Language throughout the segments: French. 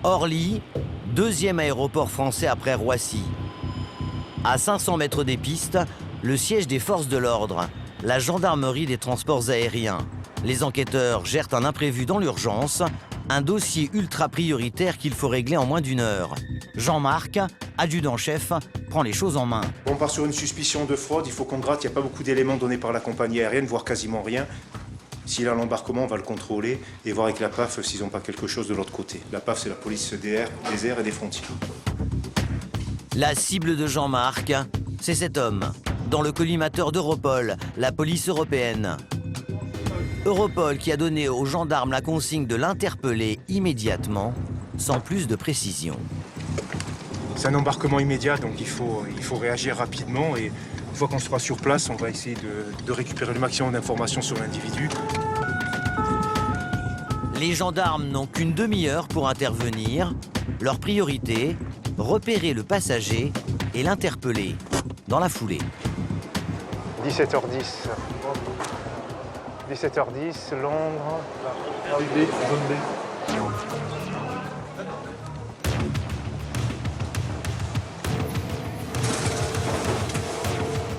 Orly, deuxième aéroport français après Roissy. À 500 mètres des pistes, le siège des forces de l'ordre, la gendarmerie des transports aériens. Les enquêteurs gèrent un imprévu dans l'urgence, un dossier ultra prioritaire qu'il faut régler en moins d'une heure. Jean-Marc, adjudant-chef, prend les choses en main. On part sur une suspicion de fraude, il faut qu'on gratte, il n'y a pas beaucoup d'éléments donnés par la compagnie aérienne, voire quasiment rien. S'il a l'embarquement, on va le contrôler et voir avec la PAF s'ils n'ont pas quelque chose de l'autre côté. La PAF, c'est la police des airs et des frontières. La cible de Jean-Marc, c'est cet homme, dans le collimateur d'Europol, la police européenne. Europol qui a donné aux gendarmes la consigne de l'interpeller immédiatement, sans plus de précision. C'est un embarquement immédiat, donc il faut réagir rapidement et une fois qu'on sera sur place, on va essayer de récupérer le maximum d'informations sur l'individu. Les gendarmes n'ont qu'une demi-heure pour intervenir. Leur priorité, repérer le passager et l'interpeller dans la foulée. 17h10. 17h10, Londres. Zone B.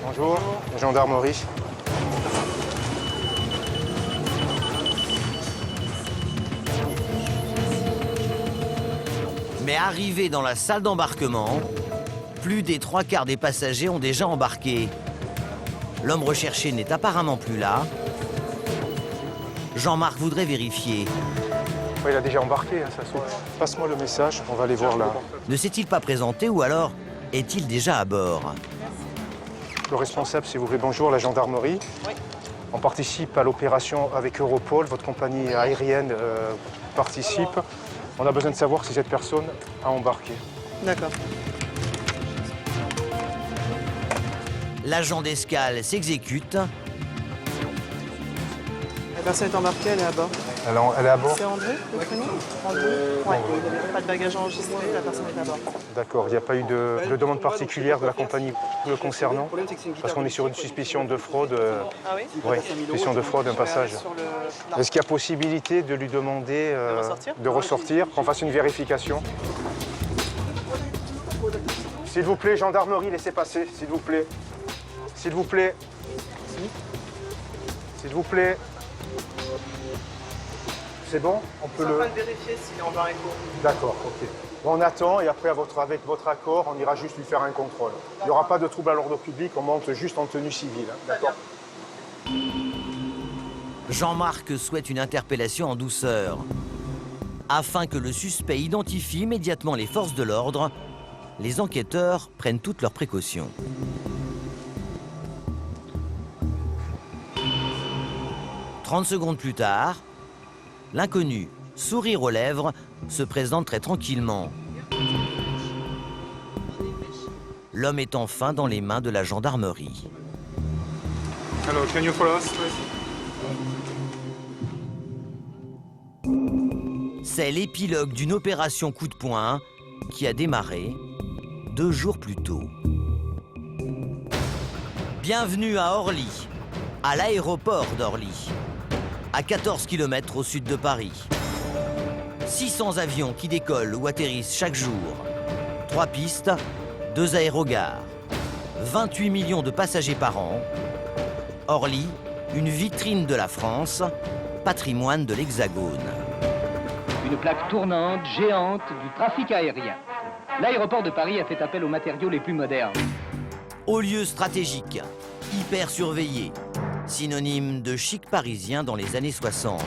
Bonjour, gendarmerie. Mais arrivé dans la salle d'embarquement, plus des 3/4 des passagers ont déjà embarqué. L'homme recherché n'est apparemment plus là. Jean-Marc voudrait vérifier. Ouais, il a déjà embarqué, hein, ça se voit. Passe-moi le message, on va aller voir là. Ne s'est-il pas présenté ou alors est-il déjà à bord? Le responsable, s'il vous plaît, bonjour, la gendarmerie. Oui. On participe à l'opération avec Europol, votre compagnie aérienne participe. On a besoin de savoir si cette personne a embarqué. D'accord. L'agent d'escale s'exécute. La personne est embarquée, elle est à bord. Elle est à bord? C'est André, le prénom? André. Ouais. Pas de bagage enregistré, la personne est à bord. D'accord, il n'y a pas eu de demande particulière de la compagnie le concernant? Parce qu'on est sur une suspicion de fraude. Ah oui? Oui, suspicion de fraude, un passage. Est-ce qu'il y a possibilité de lui demander de ressortir, qu'on fasse une vérification? S'il vous plaît, gendarmerie, laissez passer, s'il vous plaît. S'il vous plaît. S'il vous plaît. C'est bon? On peut le... On va vérifier s'il est en bar éco. D'accord, ok. On attend et après, avec votre accord, on ira juste lui faire un contrôle. Il n'y aura pas de trouble à l'ordre public, on monte juste en tenue civile. Hein, d'accord? Jean-Marc souhaite une interpellation en douceur. Afin que le suspect identifie immédiatement les forces de l'ordre, les enquêteurs prennent toutes leurs précautions. « 30 secondes plus tard, l'inconnu, sourire aux lèvres, se présente très tranquillement. L'homme est enfin dans les mains de la gendarmerie. Hello, can you follow us? C'est l'épilogue d'une opération coup de poing qui a démarré 2 jours plus tôt. Bienvenue à Orly, à l'aéroport d'Orly, à 14 km au sud de Paris. 600 avions qui décollent ou atterrissent chaque jour. 3 pistes, 2 aérogares. 28 millions de passagers par an. Orly, une vitrine de la France, patrimoine de l'Hexagone. Une plaque tournante, géante du trafic aérien. L'aéroport de Paris a fait appel aux matériaux les plus modernes. Haut lieu stratégique, hyper surveillé, synonyme de chic parisien dans les années 60.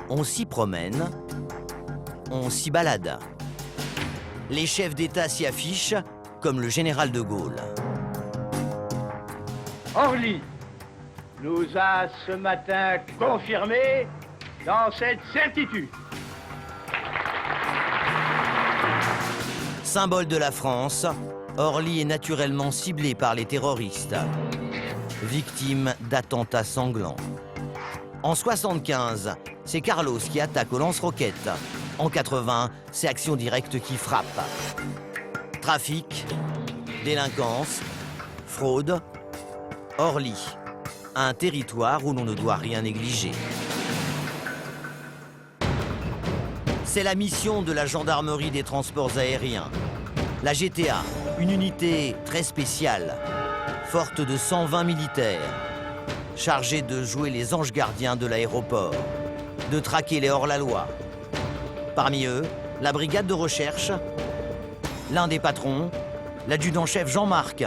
On s'y promène, on s'y balade. Les chefs d'État s'y affichent, comme le général de Gaulle. Orly nous a ce matin confirmé dans cette certitude. Symbole de la France, Orly est naturellement ciblé par les terroristes, victime d'attentats sanglants. En 75, c'est Carlos qui attaque au lance-roquettes. En 80, c'est Action Directe qui frappe. Trafic, délinquance, fraude, Orly, un territoire où l'on ne doit rien négliger. C'est la mission de la gendarmerie des transports aériens. La GTA, une unité très spéciale, forte de 120 militaires, chargée de jouer les anges gardiens de l'aéroport, de traquer les hors-la-loi. Parmi eux, la brigade de recherche, l'un des patrons, l'adjudant-chef Jean-Marc,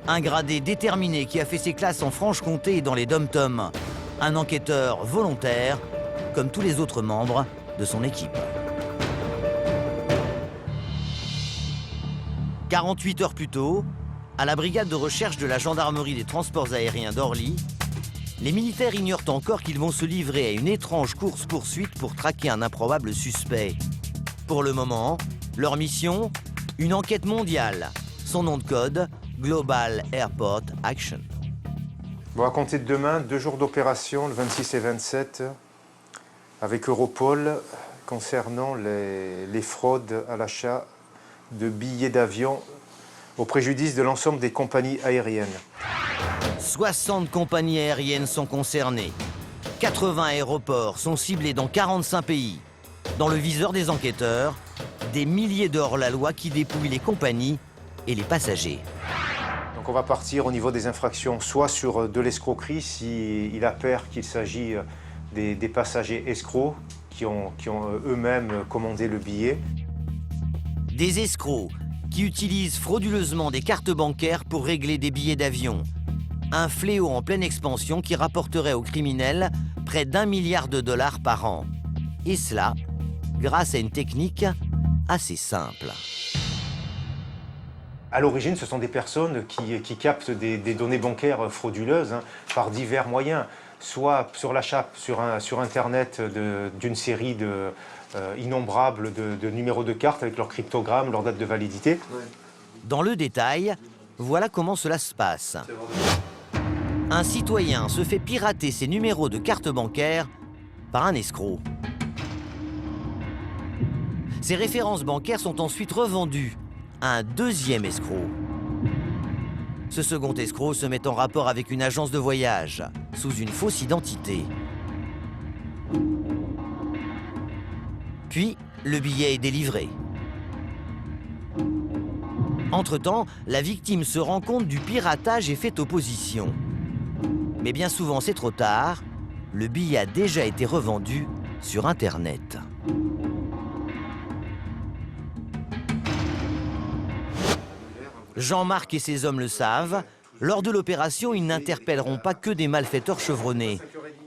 un gradé déterminé qui a fait ses classes en Franche-Comté et dans les dom-toms, un enquêteur volontaire, comme tous les autres membres de son équipe. 48 heures plus tôt, à la brigade de recherche de la gendarmerie des transports aériens d'Orly, les militaires ignorent encore qu'ils vont se livrer à une étrange course-poursuite pour traquer un improbable suspect. Pour le moment, leur mission, une enquête mondiale. Son nom de code, Global Airport Action. Bon, à compter de demain, 2 jours d'opération, le 26 et 27, avec Europol, concernant les fraudes à l'achat de billets d'avion au préjudice de l'ensemble des compagnies aériennes. 60 compagnies aériennes sont concernées. 80 aéroports sont ciblés dans 45 pays. Dans le viseur des enquêteurs, des milliers de hors-la-loi qui dépouillent les compagnies et les passagers. Donc on va partir au niveau des infractions, soit sur de l'escroquerie, s'il apparaît qu'il s'agit des passagers escrocs qui ont eux-mêmes commandé le billet. Des escrocs qui utilisent frauduleusement des cartes bancaires pour régler des billets d'avion. Un fléau en pleine expansion qui rapporterait aux criminels près d'1 milliard de dollars par an. Et cela, grâce à une technique assez simple. À l'origine, ce sont des personnes qui captent des données bancaires frauduleuses par divers moyens, soit sur l'achat sur Internet d'une série innombrable de numéros de cartes avec leur cryptogramme, leur date de validité. Dans le détail, voilà comment cela se passe. Un citoyen se fait pirater ses numéros de carte bancaire par un escroc. Ces références bancaires sont ensuite revendues à un deuxième escroc. Ce second escroc se met en rapport avec une agence de voyage sous une fausse identité. Puis, le billet est délivré. Entre-temps, la victime se rend compte du piratage et fait opposition. Mais bien souvent, c'est trop tard. Le billet a déjà été revendu sur Internet. Jean-Marc et ses hommes le savent. Lors de l'opération, ils n'interpelleront pas que des malfaiteurs chevronnés.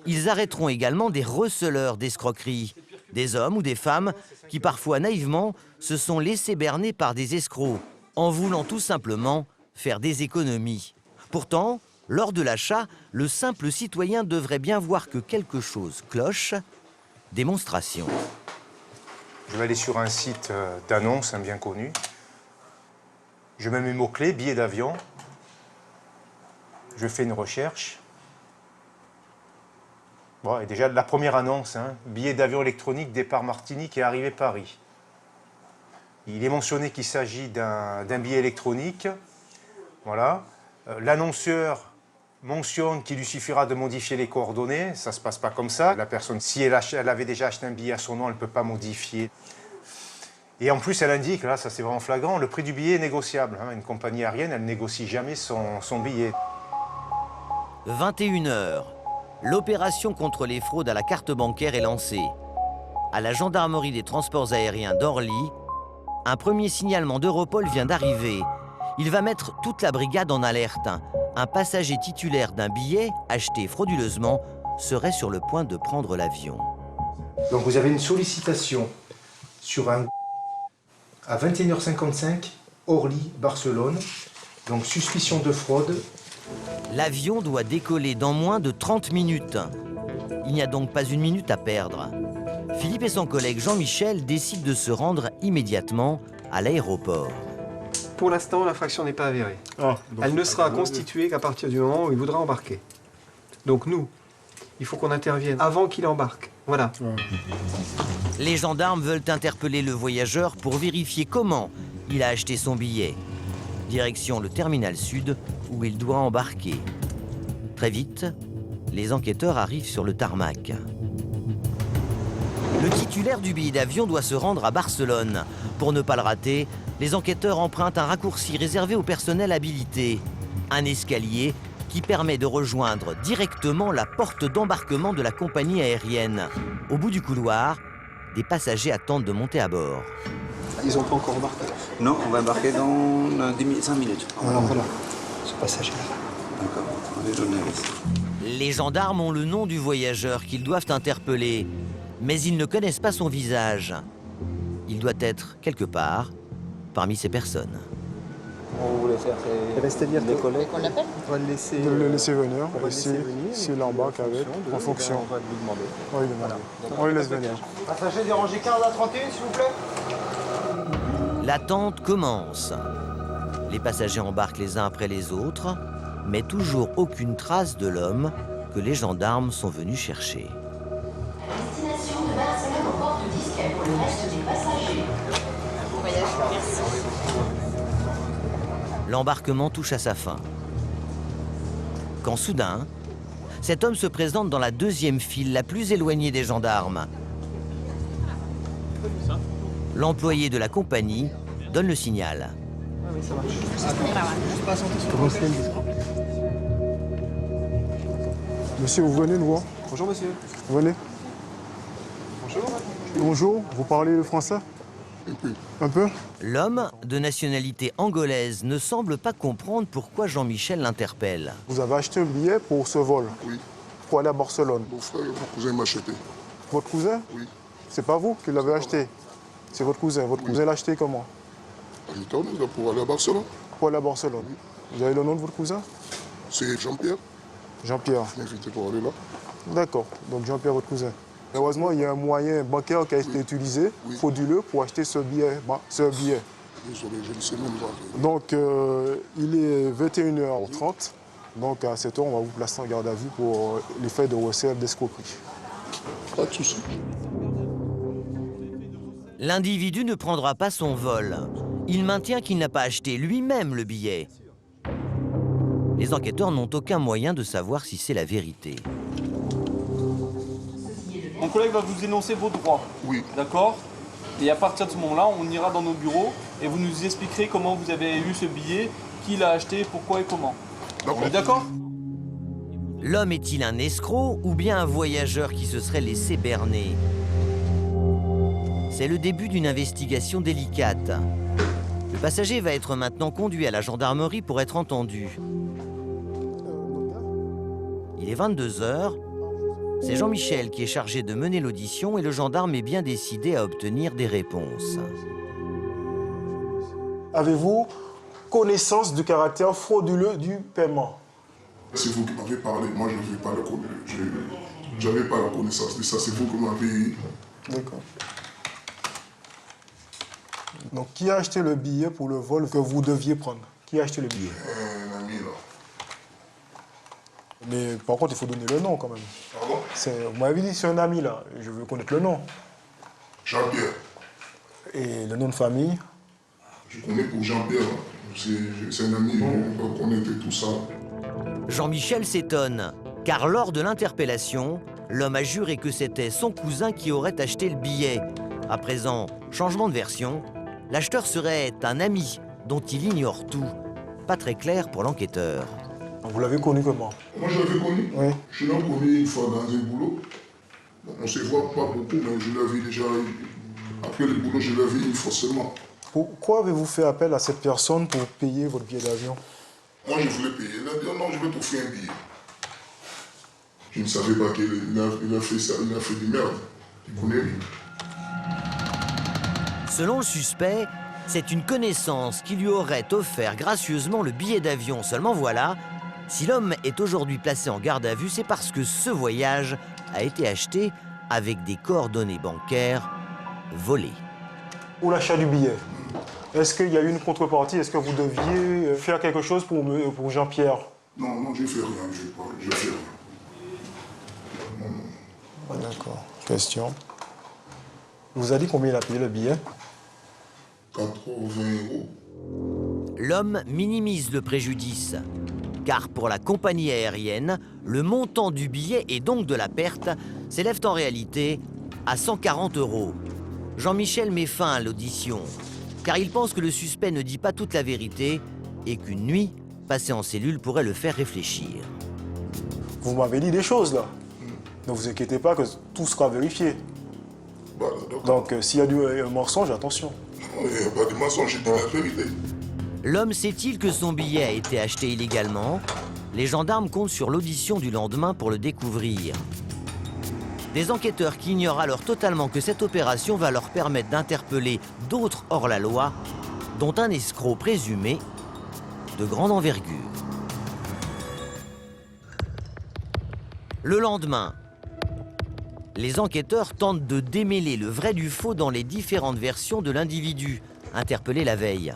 Ils arrêteront également des receleurs d'escroquerie. Des hommes ou des femmes qui, parfois naïvement, se sont laissés berner par des escrocs, en voulant tout simplement faire des économies. Pourtant, lors de l'achat, le simple citoyen devrait bien voir que quelque chose cloche. Démonstration. Je vais aller sur un site d'annonce bien connu. Je mets mes mots-clés, billets d'avion. Je fais une recherche. Bon, et déjà, la première annonce, billet d'avion électronique, départ Martinique et arrivée Paris. Il est mentionné qu'il s'agit d'un billet électronique. Voilà. L'annonceur mentionne qu'il lui suffira de modifier les coordonnées. Ça ne se passe pas comme ça. La personne, si elle avait déjà acheté un billet à son nom, elle ne peut pas modifier. Et en plus, elle indique, là, ça c'est vraiment flagrant, le prix du billet est négociable. Une compagnie aérienne, elle ne négocie jamais son billet. 21 h. L'opération contre les fraudes à la carte bancaire est lancée. À la gendarmerie des transports aériens d'Orly, un premier signalement d'Europol vient d'arriver. Il va mettre toute la brigade en alerte. Un passager titulaire d'un billet acheté frauduleusement serait sur le point de prendre l'avion. Donc vous avez une sollicitation sur un à 21h55, Orly, Barcelone. Donc suspicion de fraude. L'avion doit décoller dans moins de 30 minutes. Il n'y a donc pas une minute à perdre. Philippe et son collègue Jean-Michel décident de se rendre immédiatement à l'aéroport. Pour l'instant, l'infraction n'est pas avérée. Elle ne sera constituée qu'à partir du moment où il voudra embarquer. Donc nous, il faut qu'on intervienne avant qu'il embarque. Voilà. Les gendarmes veulent interpeller le voyageur pour vérifier comment il a acheté son billet. Direction le terminal sud où il doit embarquer. Très vite, les enquêteurs arrivent sur le tarmac. Le titulaire du billet d'avion doit se rendre à Barcelone. Pour ne pas le rater, les enquêteurs empruntent un raccourci réservé au personnel habilité. Un escalier qui permet de rejoindre directement la porte d'embarquement de la compagnie aérienne. Au bout du couloir, des passagers attendent de monter à bord. Ils n'ont pas encore embarqué. Non, on va embarquer dans 5 minutes. Alors voilà, ce passager-là. D'accord, on est journaliste. Les gendarmes ont le nom du voyageur qu'ils doivent interpeller, mais ils ne connaissent pas son visage. Il doit être quelque part parmi ces personnes. On voulait faire C'est-à-dire décoller. On l'appelle? On va le laisser, De le laisser venir, on va le laisser venir, s'il embarque avec, en fonction. On va lui demander. Oui, on le laisse venir. Passager dérangé 15 à 31, s'il vous plaît. L'attente commence. Les passagers embarquent les uns après les autres, mais toujours aucune trace de l'homme que les gendarmes sont venus chercher. Destination de Barcelone au port de Disquet pour le reste des passagers. Bon voyage, merci. L'embarquement touche à sa fin. Quand soudain, cet homme se présente dans la deuxième file, la plus éloignée des gendarmes. L'employé de la compagnie donne le signal. Oui, ça marche. Monsieur, vous venez le voir? Bonjour monsieur. Venez. Bonjour. Bonjour, vous parlez le français? Un peu? L'homme, de nationalité angolaise, ne semble pas comprendre pourquoi Jean-Michel l'interpelle. Vous avez acheté un billet pour ce vol? Oui. Pour aller à Barcelone? Mon frère et mon cousin m'a acheté. Votre cousin? Oui. C'est pas vous qui l'avez acheté? C'est votre cousin. Votre cousin l'a acheté comment? Il tourne pour aller à Barcelone. Pour aller à Barcelone. Vous avez le nom de votre cousin? C'est Jean-Pierre. Jean-Pierre. Il m'a invité pour aller là. D'accord. Donc Jean-Pierre, votre cousin. Heureusement, il y a un moyen bancaire qui a été utilisé, frauduleux, pour acheter ce billet. Désolé, je ne sais même pas. Donc, il est 21h30. Donc, à cette heure, on va vous placer en garde à vue pour les faits de recel d'escroquerie. Pas de souci. L'individu ne prendra pas son vol. Il maintient qu'il n'a pas acheté lui-même le billet. Les enquêteurs n'ont aucun moyen de savoir si c'est la vérité. Mon collègue va vous énoncer vos droits. Oui. D'accord? Et à partir de ce moment-là, on ira dans nos bureaux et vous nous expliquerez comment vous avez eu ce billet, qui l'a acheté, pourquoi et comment. On est d'accord? L'homme est-il un escroc ou bien un voyageur qui se serait laissé berner? C'est le début d'une investigation délicate. Le passager va être maintenant conduit à la gendarmerie pour être entendu. Il est 22 h. C'est Jean-Michel qui est chargé de mener l'audition et le gendarme est bien décidé à obtenir des réponses. Avez-vous connaissance du caractère frauduleux du paiement? C'est vous qui m'avez parlé. Moi, je n'avais pas la connaissance. Je n'avais pas la connaissance de ça. C'est vous qui m'avez... D'accord. Donc, qui a acheté le billet pour le vol que vous deviez prendre? Qui a acheté le billet? Un ami, là. Mais par contre, il faut donner le nom quand même. Pardon? Vous m'avez dit c'est un ami là. Je veux connaître le nom. Jean-Pierre. Et le nom de famille? Je connais pour Jean-Pierre. C'est un ami, on va connaître tout ça. Jean-Michel s'étonne, car lors de l'interpellation, l'homme a juré que c'était son cousin qui aurait acheté le billet. À présent, changement de version, l'acheteur serait un ami dont il ignore tout. Pas très clair pour l'enquêteur. Vous l'avez connu comment? Moi, je l'avais connu. Oui. Je l'ai connu une fois dans un boulot. On ne se voit pas beaucoup, mais je l'ai vu déjà. Après le boulot, je l'ai vu une fois seulement. Pourquoi avez-vous fait appel à cette personne pour payer votre billet d'avion? Moi, je voulais payer. Il a dit, non, je vais t'offrir un billet. Je ne savais pas qu'il a fait ça. Il a fait du merde. Il connaît lui. Selon le suspect, c'est une connaissance qui lui aurait offert gracieusement le billet d'avion. Seulement voilà, si l'homme est aujourd'hui placé en garde à vue, c'est parce que ce voyage a été acheté avec des coordonnées bancaires volées. Pour l'achat du billet, est-ce qu'il y a eu une contrepartie? Est-ce que vous deviez faire quelque chose pour Jean-Pierre? Non, non, je ne fais rien. Je fais rien. Non. D'accord. Question. Il vous a dit combien il a payé le billet? 80 €. L'homme minimise le préjudice, car pour la compagnie aérienne, le montant du billet et donc de la perte s'élève en réalité à 140 €. Jean-Michel met fin à l'audition, car il pense que le suspect ne dit pas toute la vérité et qu'une nuit passée en cellule pourrait le faire réfléchir. Vous m'avez dit des choses là. Ne vous inquiétez pas que tout sera vérifié. Donc s'il y a du mensonge, attention. Non, il n'y a pas de mensonge, j'ai dit la vérité. L'homme sait-il que son billet a été acheté illégalement? Les gendarmes comptent sur l'audition du lendemain pour le découvrir. Des enquêteurs qui ignorent alors totalement que cette opération va leur permettre d'interpeller d'autres hors-la-loi, dont un escroc présumé de grande envergure. Le lendemain, les enquêteurs tentent de démêler le vrai du faux dans les différentes versions de l'individu, interpellé la veille.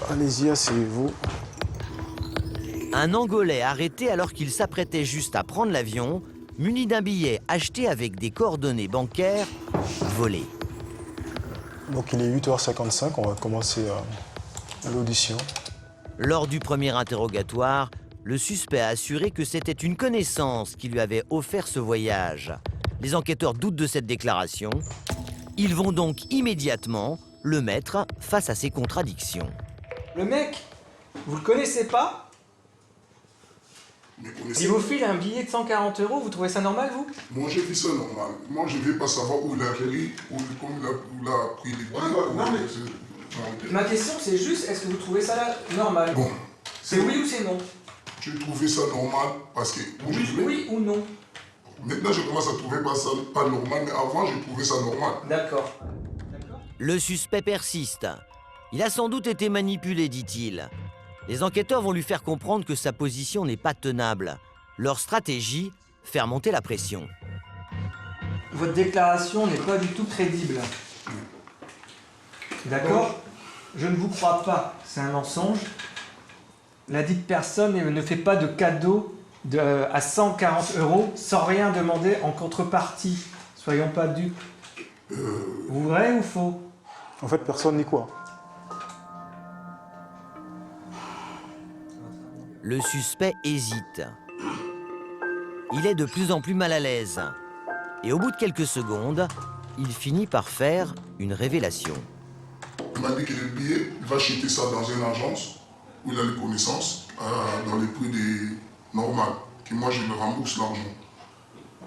Allez-y, asseyez-vous. Un Angolais arrêté alors qu'il s'apprêtait juste à prendre l'avion, muni d'un billet acheté avec des coordonnées bancaires volées. Donc il est 8h55, on va commencer l'audition. Lors du premier interrogatoire, le suspect a assuré que c'était une connaissance qui lui avait offert ce voyage. Les enquêteurs doutent de cette déclaration. Ils vont donc immédiatement le mettre face à ses contradictions. Le mec, vous le connaissez pas? Il vous file un billet de 140 €, vous trouvez ça normal, vous? Moi, j'ai vu ça normal. Moi, je ne vais pas savoir où il a atterri, comme il a pris les billets. Ma question, c'est juste, est-ce que vous trouvez ça là normal? Bon. C'est oui ou c'est non? J'ai trouvé ça normal parce que... Oui ou non? Maintenant, je commence à trouver ça pas normal, mais avant, j'ai trouvé ça normal. D'accord. Le suspect persiste. Il a sans doute été manipulé, dit-il. Les enquêteurs vont lui faire comprendre que sa position n'est pas tenable. Leur stratégie, faire monter la pression. Votre déclaration n'est pas du tout crédible. D'accord? Je ne vous crois pas, c'est un mensonge. La dite personne ne fait pas de cadeau à 140 € sans rien demander en contrepartie. Soyons pas dupes. Vrai ou faux? En fait, personne n'y croit. Le suspect hésite. Il est de plus en plus mal à l'aise. Et au bout de quelques secondes, il finit par faire une révélation. Il m'a dit que le billet, il va acheter ça dans une agence où il a les connaissances, dans les prix normaux, que moi je me rembourse l'argent.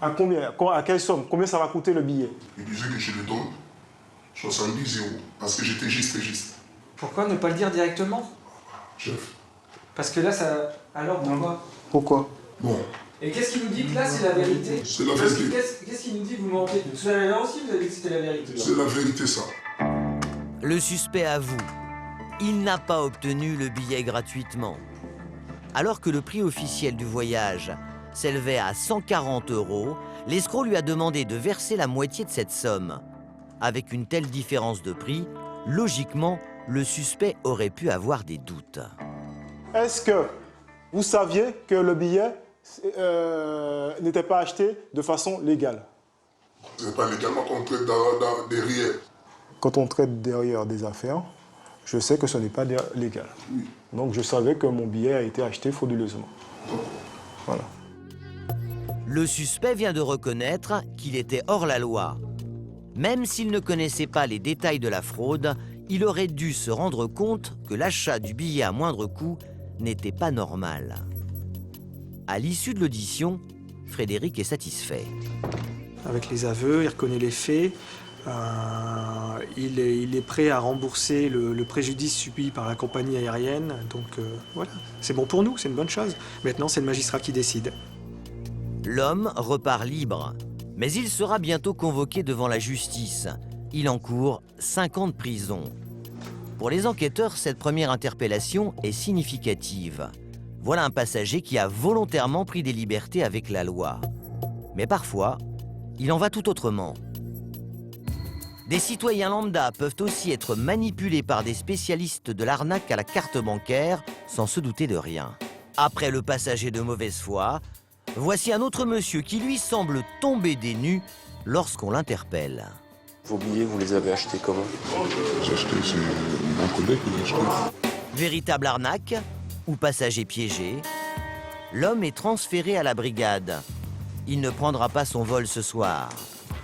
À combien? À quelle somme? Combien ça va coûter le billet? Il disait que je le donne 70 €, parce que j'étais juste. Pourquoi ne pas le dire directement? Chef. Parce que là, ça... Alors, pourquoi? Pourquoi? Bon. Et qu'est-ce qu'il nous dit que là, c'est la vérité? C'est la vérité. Qu'est-ce qu'il nous dit que vous mentez? Tout à l'heure aussi, vous avez dit que c'était la vérité. C'est la vérité, ça. Le suspect avoue. Il n'a pas obtenu le billet gratuitement. Alors que le prix officiel du voyage s'élevait à 140 €, l'escroc lui a demandé de verser la moitié de cette somme. Avec une telle différence de prix, logiquement, le suspect aurait pu avoir des doutes. Est-ce que vous saviez que le billet n'était pas acheté de façon légale? C'est pas légalement qu'on traite derrière. Quand on traite derrière des affaires, je sais que ce n'est pas légal. Oui. Donc je savais que mon billet a été acheté frauduleusement. Voilà. Le suspect vient de reconnaître qu'il était hors la loi. Même s'il ne connaissait pas les détails de la fraude, il aurait dû se rendre compte que l'achat du billet à moindre coût n'était pas normal. À l'issue de l'audition, Frédéric est satisfait. Avec les aveux, il reconnaît les faits. Il est prêt à rembourser le préjudice subi par la compagnie aérienne. Donc voilà, c'est bon pour nous, c'est une bonne chose. Maintenant, c'est le magistrat qui décide. L'homme repart libre, mais il sera bientôt convoqué devant la justice. Il encourt 5 ans de prison. Pour les enquêteurs, cette première interpellation est significative. Voilà un passager qui a volontairement pris des libertés avec la loi. Mais parfois, il en va tout autrement. Des citoyens lambda peuvent aussi être manipulés par des spécialistes de l'arnaque à la carte bancaire sans se douter de rien. Après le passager de mauvaise foi, voici un autre monsieur qui lui semble tomber des nues lorsqu'on l'interpelle. Vos billets, vous les avez achetés comment? J'ai acheté, c'est mon collègue qui l'a acheté. Véritable arnaque ou passager piégé, l'homme est transféré à la brigade. Il ne prendra pas son vol ce soir.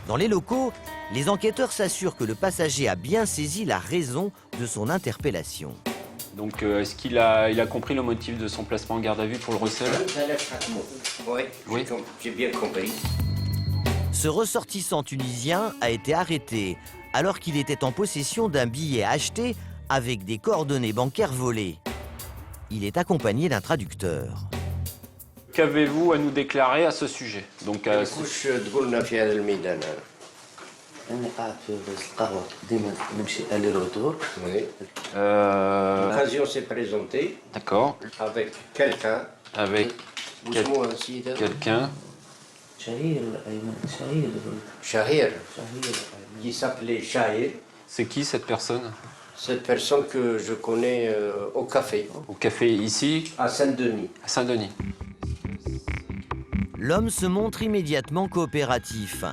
Dans les locaux, les enquêteurs s'assurent que le passager a bien saisi la raison de son interpellation. Donc, est-ce qu'il a compris le motif de son placement en garde à vue pour le recel? Oui, j'ai bien compris. Ce ressortissant tunisien a été arrêté alors qu'il était en possession d'un billet acheté avec des coordonnées bancaires volées. Il est accompagné d'un traducteur. Qu'avez-vous à nous déclarer à ce sujet? Donc, كوش تقولنا في هذا الميدان هذا. أنا قاعد في القهوة ديما نمشي ألي روتور. Oui. L'occasion s'est présentée. D'accord. Avec quelqu'un. Avec quelqu'un. شهير أيمن شهير. Shahir. Qui s'appelait Shahir. C'est qui cette personne? Cette personne que je connais au café. Au café ici? À Saint-Denis. À Saint-Denis. L'homme se montre immédiatement coopératif.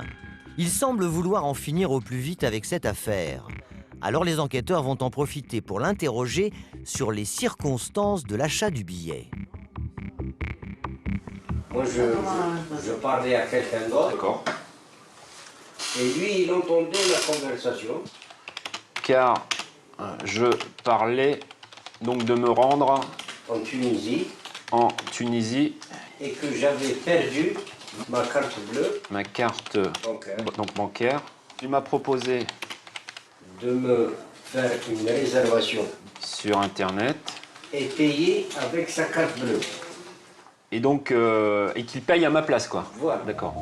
Il semble vouloir en finir au plus vite avec cette affaire. Alors les enquêteurs vont en profiter pour l'interroger sur les circonstances de l'achat du billet. Moi, je parlais à quelqu'un d'autre. D'accord. Et lui, il entendait la conversation. Car je parlais donc de me rendre en Tunisie. En Tunisie. Et que j'avais perdu ma carte bleue. Ma carte bancaire. Il m'a proposé de me faire une réservation sur Internet et payer avec sa carte bleue. Et donc, et qu'il paye à ma place, quoi. Voilà. D'accord.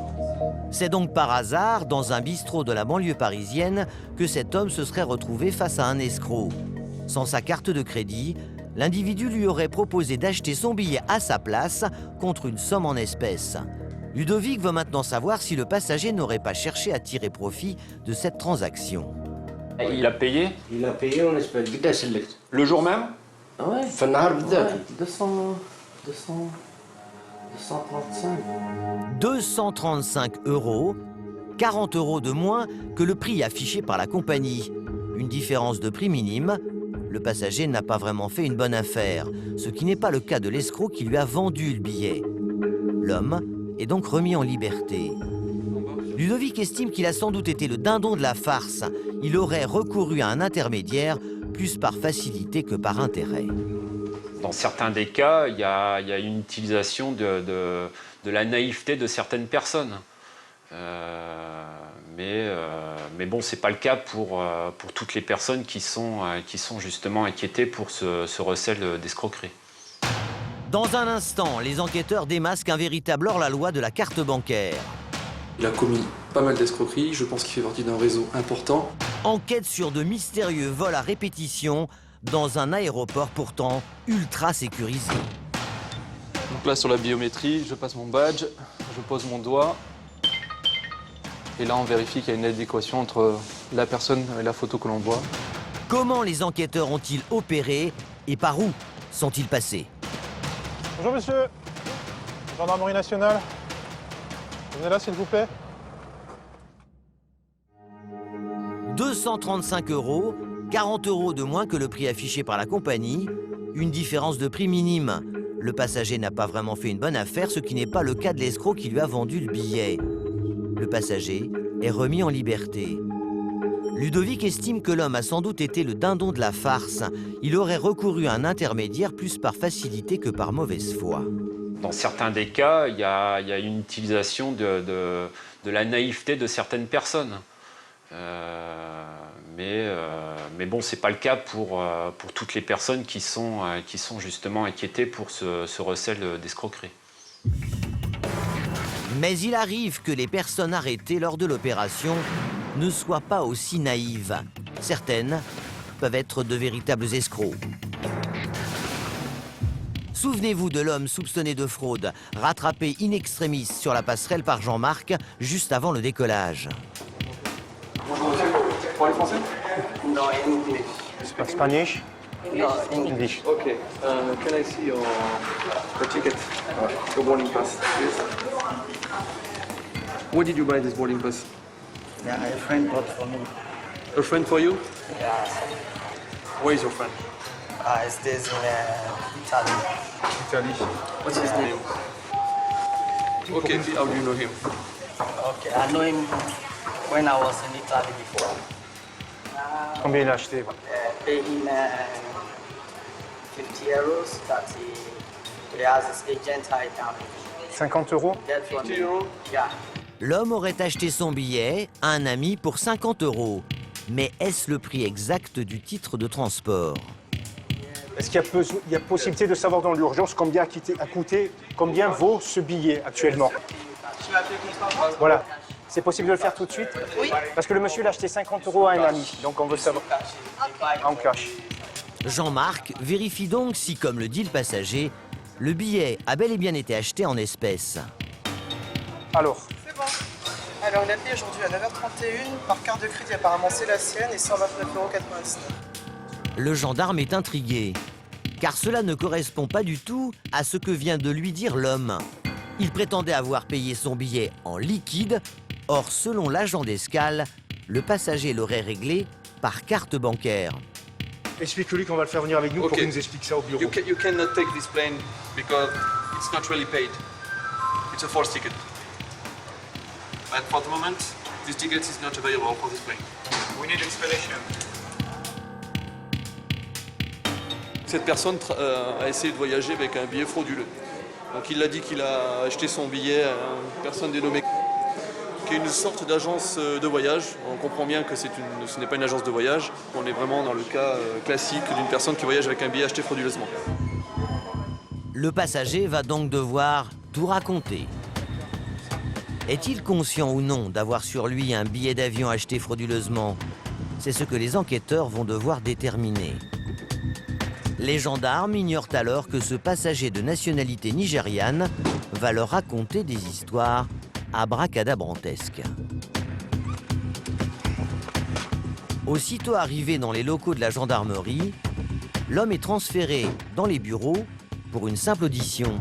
C'est donc par hasard, dans un bistrot de la banlieue parisienne, que cet homme se serait retrouvé face à un escroc. Sans sa carte de crédit, l'individu lui aurait proposé d'acheter son billet à sa place contre une somme en espèces. Ludovic veut maintenant savoir si le passager n'aurait pas cherché à tirer profit de cette transaction. Il a payé? Il a payé en espèces. Le jour même? Ah ouais. 235 €, 40 € de moins que le prix affiché par la compagnie. Une différence de prix minime. Le passager n'a pas vraiment fait une bonne affaire, ce qui n'est pas le cas de l'escroc qui lui a vendu le billet. L'homme est donc remis en liberté. Ludovic estime qu'il a sans doute été le dindon de la farce. Il aurait recouru à un intermédiaire, plus par facilité que par intérêt. Dans certains des cas, il y a une utilisation de la naïveté de certaines personnes. Mais bon, c'est pas le cas pour toutes les personnes qui sont justement inquiétées pour ce recel d'escroquerie. Dans un instant, les enquêteurs démasquent un véritable hors-la-loi de la carte bancaire. Il a commis pas mal d'escroqueries, je pense qu'il fait partie d'un réseau important. Enquête sur de mystérieux vols à répétition dans un aéroport pourtant ultra sécurisé. Donc là, sur la biométrie, je passe mon badge, je pose mon doigt. Et là, on vérifie qu'il y a une adéquation entre la personne et la photo que l'on voit. Comment les enquêteurs ont-ils opéré et par où sont-ils passés? Bonjour monsieur, gendarmerie nationale. Venez là s'il vous plaît. 235 €, 40 € de moins que le prix affiché par la compagnie, une différence de prix minime. Le passager n'a pas vraiment fait une bonne affaire, ce qui n'est pas le cas de l'escroc qui lui a vendu le billet. Le passager est remis en liberté. Ludovic estime que l'homme a sans doute été le dindon de la farce. Il aurait recouru à un intermédiaire plus par facilité que par mauvaise foi. Dans certains des cas, il y a une utilisation de la naïveté de certaines personnes. Mais bon, c'est pas le cas pour toutes les personnes qui sont justement inquiétées pour ce recel d'escroquerie. Mais il arrive que les personnes arrêtées lors de l'opération ne soient pas aussi naïves. Certaines peuvent être de véritables escrocs. Souvenez-vous de l'homme soupçonné de fraude, rattrapé in extremis sur la passerelle par Jean-Marc juste avant le décollage. Bonjour monsieur, vous parlez français? Non, English. Spanish? No, English. Okay. Can I see your ticket? The boarding pass, please. Where did you buy this boarding pass? Yeah, a friend bought for me. A friend for you? Yeah. Where is your friend? He stays in Italy. Italy. What's his name? Okay, how do you know him? Okay, I know him when I was in Italy before. Combien il a acheté? Paying 50 euros, that he has his agent I can 50 euros? get from me. Yeah. L'homme aurait acheté son billet à un ami pour 50 €. Mais est-ce le prix exact du titre de transport? Est-ce qu'il y a possibilité de savoir dans l'urgence combien combien vaut ce billet actuellement? Voilà. C'est possible de le faire tout de suite? Oui. Parce que le monsieur l'a acheté 50 € à un ami, donc on veut savoir. En cash. Jean-Marc vérifie donc si, comme le dit le passager, le billet a bel et bien été acheté en espèces. Alors? C'est bon. Alors, il a payé aujourd'hui à 9h31 par carte de crédit. Apparemment, c'est la sienne et 129,99 €. Le gendarme est intrigué, car cela ne correspond pas du tout à ce que vient de lui dire l'homme. Il prétendait avoir payé son billet en liquide, or selon l'agent d'escale, le passager l'aurait réglé par carte bancaire. Explique-lui qu'on va le faire venir avec nous pour qu'il nous explique ça au bureau. You cannot take this plane because it's not really paid. It's a forced ticket. But for the moment, this ticket is not available for this plane. We need explanation. Cette personne a essayé de voyager avec un billet frauduleux. Donc il a dit qu'il a acheté son billet à une personne dénommée qui est une sorte d'agence de voyage. On comprend bien que ce n'est pas une agence de voyage. On est vraiment dans le cas classique d'une personne qui voyage avec un billet acheté frauduleusement. Le passager va donc devoir tout raconter. Est-il conscient ou non d'avoir sur lui un billet d'avion acheté frauduleusement? C'est ce que les enquêteurs vont devoir déterminer. Les gendarmes ignorent alors que ce passager de nationalité nigériane va leur raconter des histoires abracadabrantesques. Aussitôt arrivé dans les locaux de la gendarmerie, l'homme est transféré dans les bureaux pour une simple audition.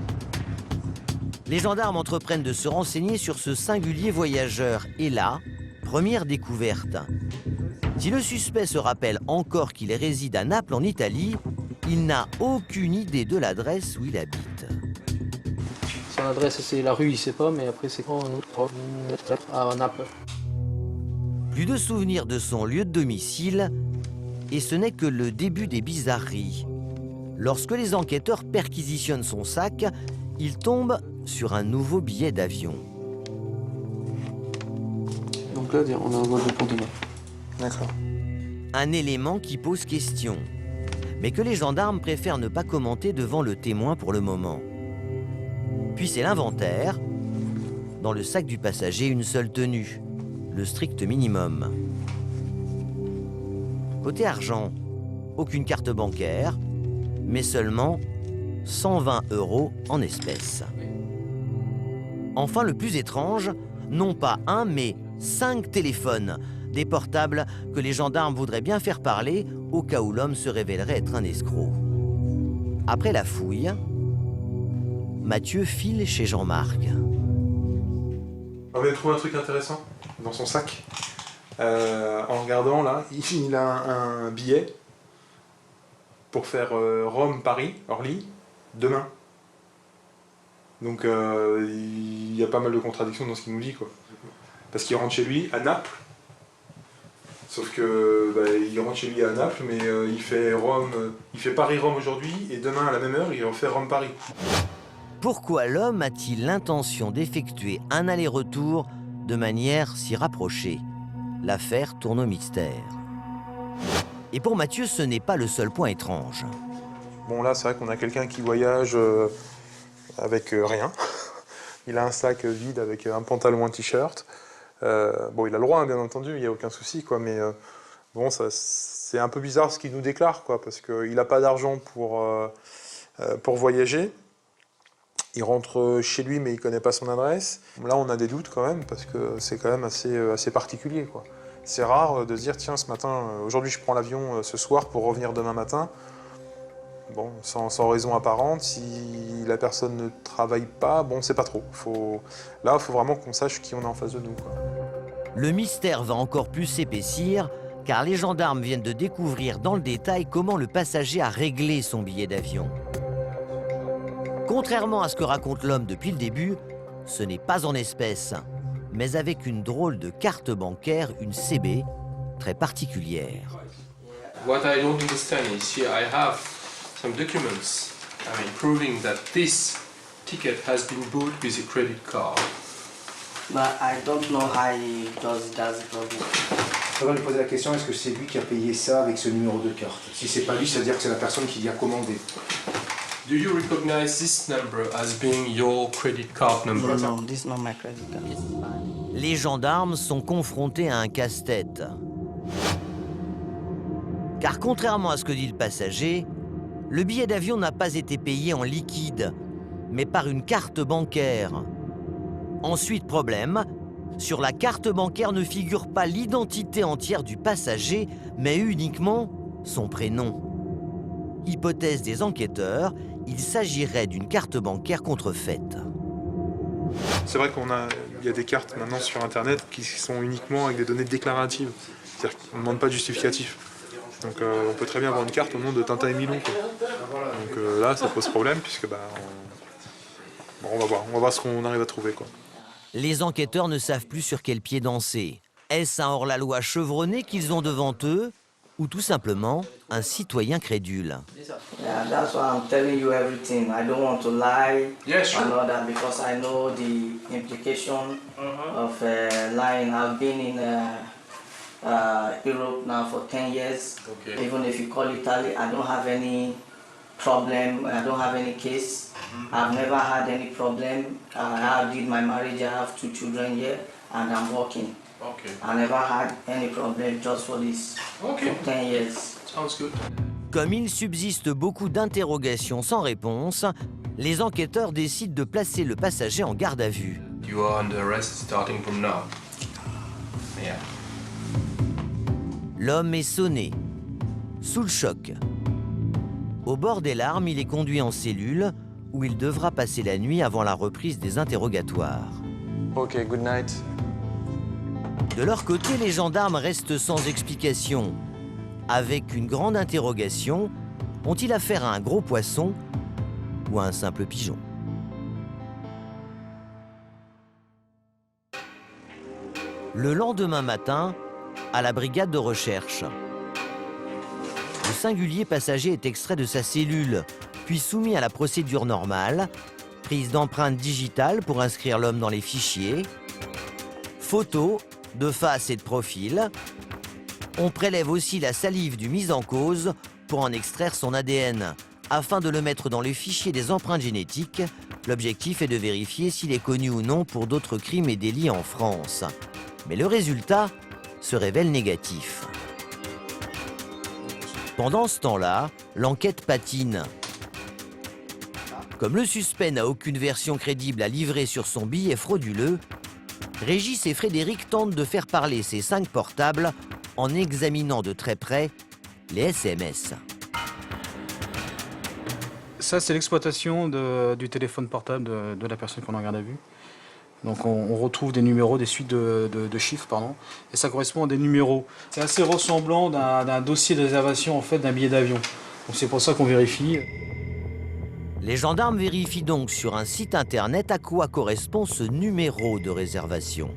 Les gendarmes entreprennent de se renseigner sur ce singulier voyageur et là, première découverte. Si le suspect se rappelle encore qu'il réside à Naples en Italie, il n'a aucune idée de l'adresse où il habite. Son adresse, c'est la rue, il sait pas, mais après c'est à Naples. Plus de souvenirs de son lieu de domicile, et ce n'est que le début des bizarreries. Lorsque les enquêteurs perquisitionnent son sac, ils tombent sur un nouveau billet d'avion. Donc là, on a un vol de pour demain. D'accord. Un élément qui pose question, mais que les gendarmes préfèrent ne pas commenter devant le témoin pour le moment. Puis c'est l'inventaire. Dans le sac du passager, une seule tenue, le strict minimum. Côté argent, aucune carte bancaire, mais seulement 120 € en espèces. Enfin, le plus étrange, non pas un, mais 5 téléphones, des portables que les gendarmes voudraient bien faire parler au cas où l'homme se révélerait être un escroc. Après la fouille, Mathieu file chez Jean-Marc. On vient de trouver un truc intéressant dans son sac. En regardant là, il a un billet pour faire Rome-Paris, Orly, demain. Donc il y a pas mal de contradictions dans ce qu'il nous dit, quoi. Parce qu'il rentre chez lui à Naples. Sauf que il rentre chez lui à Naples, mais il fait Paris-Rome aujourd'hui et demain à la même heure, il refait Rome-Paris. Pourquoi l'homme a-t-il l'intention d'effectuer un aller-retour de manière si rapprochée? L'affaire tourne au mystère. Et pour Mathieu, ce n'est pas le seul point étrange. Bon là, c'est vrai qu'on a quelqu'un qui voyage avec rien. Il a un sac vide avec un pantalon, un t-shirt. Bon, il a le droit, hein, bien entendu, il n'y a aucun souci, quoi, mais bon, c'est un peu bizarre ce qu'il nous déclare, quoi, parce qu'il n'a pas d'argent pour voyager. Il rentre chez lui, mais il ne connaît pas son adresse. Là, on a des doutes quand même, parce que c'est quand même assez particulier, quoi. C'est rare de se dire, tiens, ce matin, aujourd'hui je prends l'avion ce soir pour revenir demain matin. Bon, sans raison apparente, si la personne ne travaille pas, bon, c'est pas trop. Là, il faut vraiment qu'on sache qui on a en face de nous, quoi. Le mystère va encore plus s'épaissir, car les gendarmes viennent de découvrir dans le détail comment le passager a réglé son billet d'avion. Contrairement à ce que raconte l'homme depuis le début, ce n'est pas en espèces. mais avec une drôle de carte bancaire, une CB, très particulière. What I don't understand is here I have some documents, proving that this ticket has been bought with a credit card. But I don't know how he does it as a problem. On va lui poser la question, est-ce que c'est lui qui a payé ça avec ce numéro de carte? Si c'est pas lui, ça veut dire que c'est la personne qui l'y a commandé. Do you recognize this number as being your credit card number? No, this is not my credit card. Les gendarmes sont confrontés à un casse-tête. Car contrairement à ce que dit le passager, le billet d'avion n'a pas été payé en liquide, mais par une carte bancaire. Ensuite, problème, sur la carte bancaire ne figure pas l'identité entière du passager, mais uniquement son prénom. Hypothèse des enquêteurs, il s'agirait d'une carte bancaire contrefaite. C'est vrai qu'il y a des cartes maintenant sur Internet qui sont uniquement avec des données déclaratives. C'est-à-dire qu'on ne demande pas de justificatif. Donc on peut très bien avoir une carte au nom de Tintin et Milon, quoi. Donc là, ça pose problème puisque on va voir ce qu'on arrive à trouver, quoi. Les enquêteurs ne savent plus sur quel pied danser. Est-ce un hors-la-loi chevronné qu'ils ont devant eux ou tout simplement un citoyen crédule? Yeah, that's why I'm telling you everything. I don't want to lie. Yeah, sure. I know that because I know the implication of lying. I've been in Europe now for 10 years. Okay. Even if you call Italy, I don't have any problem. I don't have any case. I've never had any problem. I did my marriage. I have 2 children here, and I'm working. Okay. I never had any problem just for this. Okay. For 10 years. Sounds good. Comme il subsiste beaucoup d'interrogations sans réponse, les enquêteurs décident de placer le passager en garde à vue. You are under arrest starting from now. Yeah. L'homme est sonné, sous le choc. Au bord des larmes, il est conduit en cellule où il devra passer la nuit avant la reprise des interrogatoires. Ok, good night. De leur côté, les gendarmes restent sans explication. Avec une grande interrogation, ont-ils affaire à un gros poisson ou à un simple pigeon? Le lendemain matin, à la brigade de recherche, le singulier passager est extrait de sa cellule, puis soumis à la procédure normale, prise d'empreintes digitales pour inscrire l'homme dans les fichiers, photos de face et de profil. On prélève aussi la salive du mis en cause pour en extraire son ADN, afin de le mettre dans le fichier des empreintes génétiques. L'objectif est de vérifier s'il est connu ou non pour d'autres crimes et délits en France. Mais le résultat se révèle négatif. Pendant ce temps-là, l'enquête patine. Comme le suspect n'a aucune version crédible à livrer sur son billet frauduleux, Régis et Frédéric tentent de faire parler ces 5 portables en examinant de très près les SMS. Ça, c'est l'exploitation du téléphone portable de la personne qu'on a en garde à vue. Donc on retrouve des numéros, des suites de chiffres, pardon, et ça correspond à des numéros. C'est assez ressemblant d'un dossier de réservation en fait d'un billet d'avion. Donc c'est pour ça qu'on vérifie. Les gendarmes vérifient donc sur un site internet à quoi correspond ce numéro de réservation.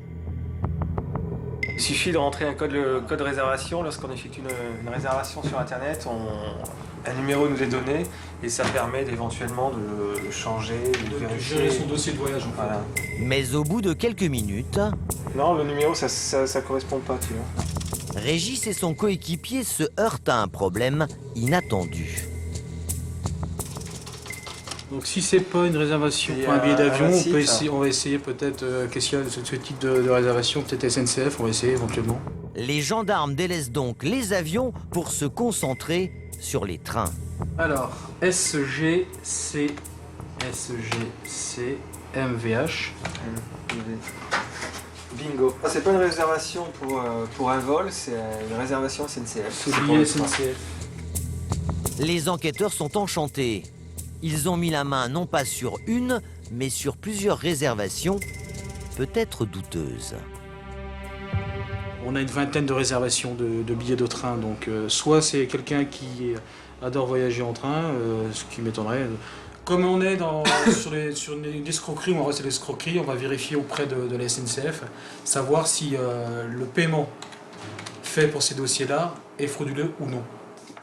Il suffit de rentrer le code de réservation. Lorsqu'on effectue une réservation sur internet, un numéro nous est donné et ça permet d'éventuellement de le changer, de vérifier. Gérer son dossier de voyage en fait. Voilà. Mais au bout de quelques minutes... Non, le numéro, ça correspond pas, tu vois. Régis et son coéquipier se heurtent à un problème inattendu. Donc si c'est pas une réservation pour un billet d'avion, on va essayer peut-être, qu'est-ce qu'il y a ce type de réservation, peut-être SNCF, on va essayer éventuellement. Les gendarmes délaissent donc les avions pour se concentrer sur les trains. Alors, SGC, MVH. Bingo. C'est pas une réservation pour un vol, c'est une réservation SNCF. C'est billet SNCF. Les enquêteurs sont enchantés. Ils ont mis la main non pas sur une, mais sur plusieurs réservations, peut-être douteuses. On a une vingtaine de réservations de billets de train, donc soit c'est quelqu'un qui adore voyager en train, ce qui m'étonnerait. Comme on est sur une escroquerie, on reste l'escroquerie, on va vérifier auprès de la SNCF, savoir si le paiement fait pour ces dossiers-là est frauduleux ou non.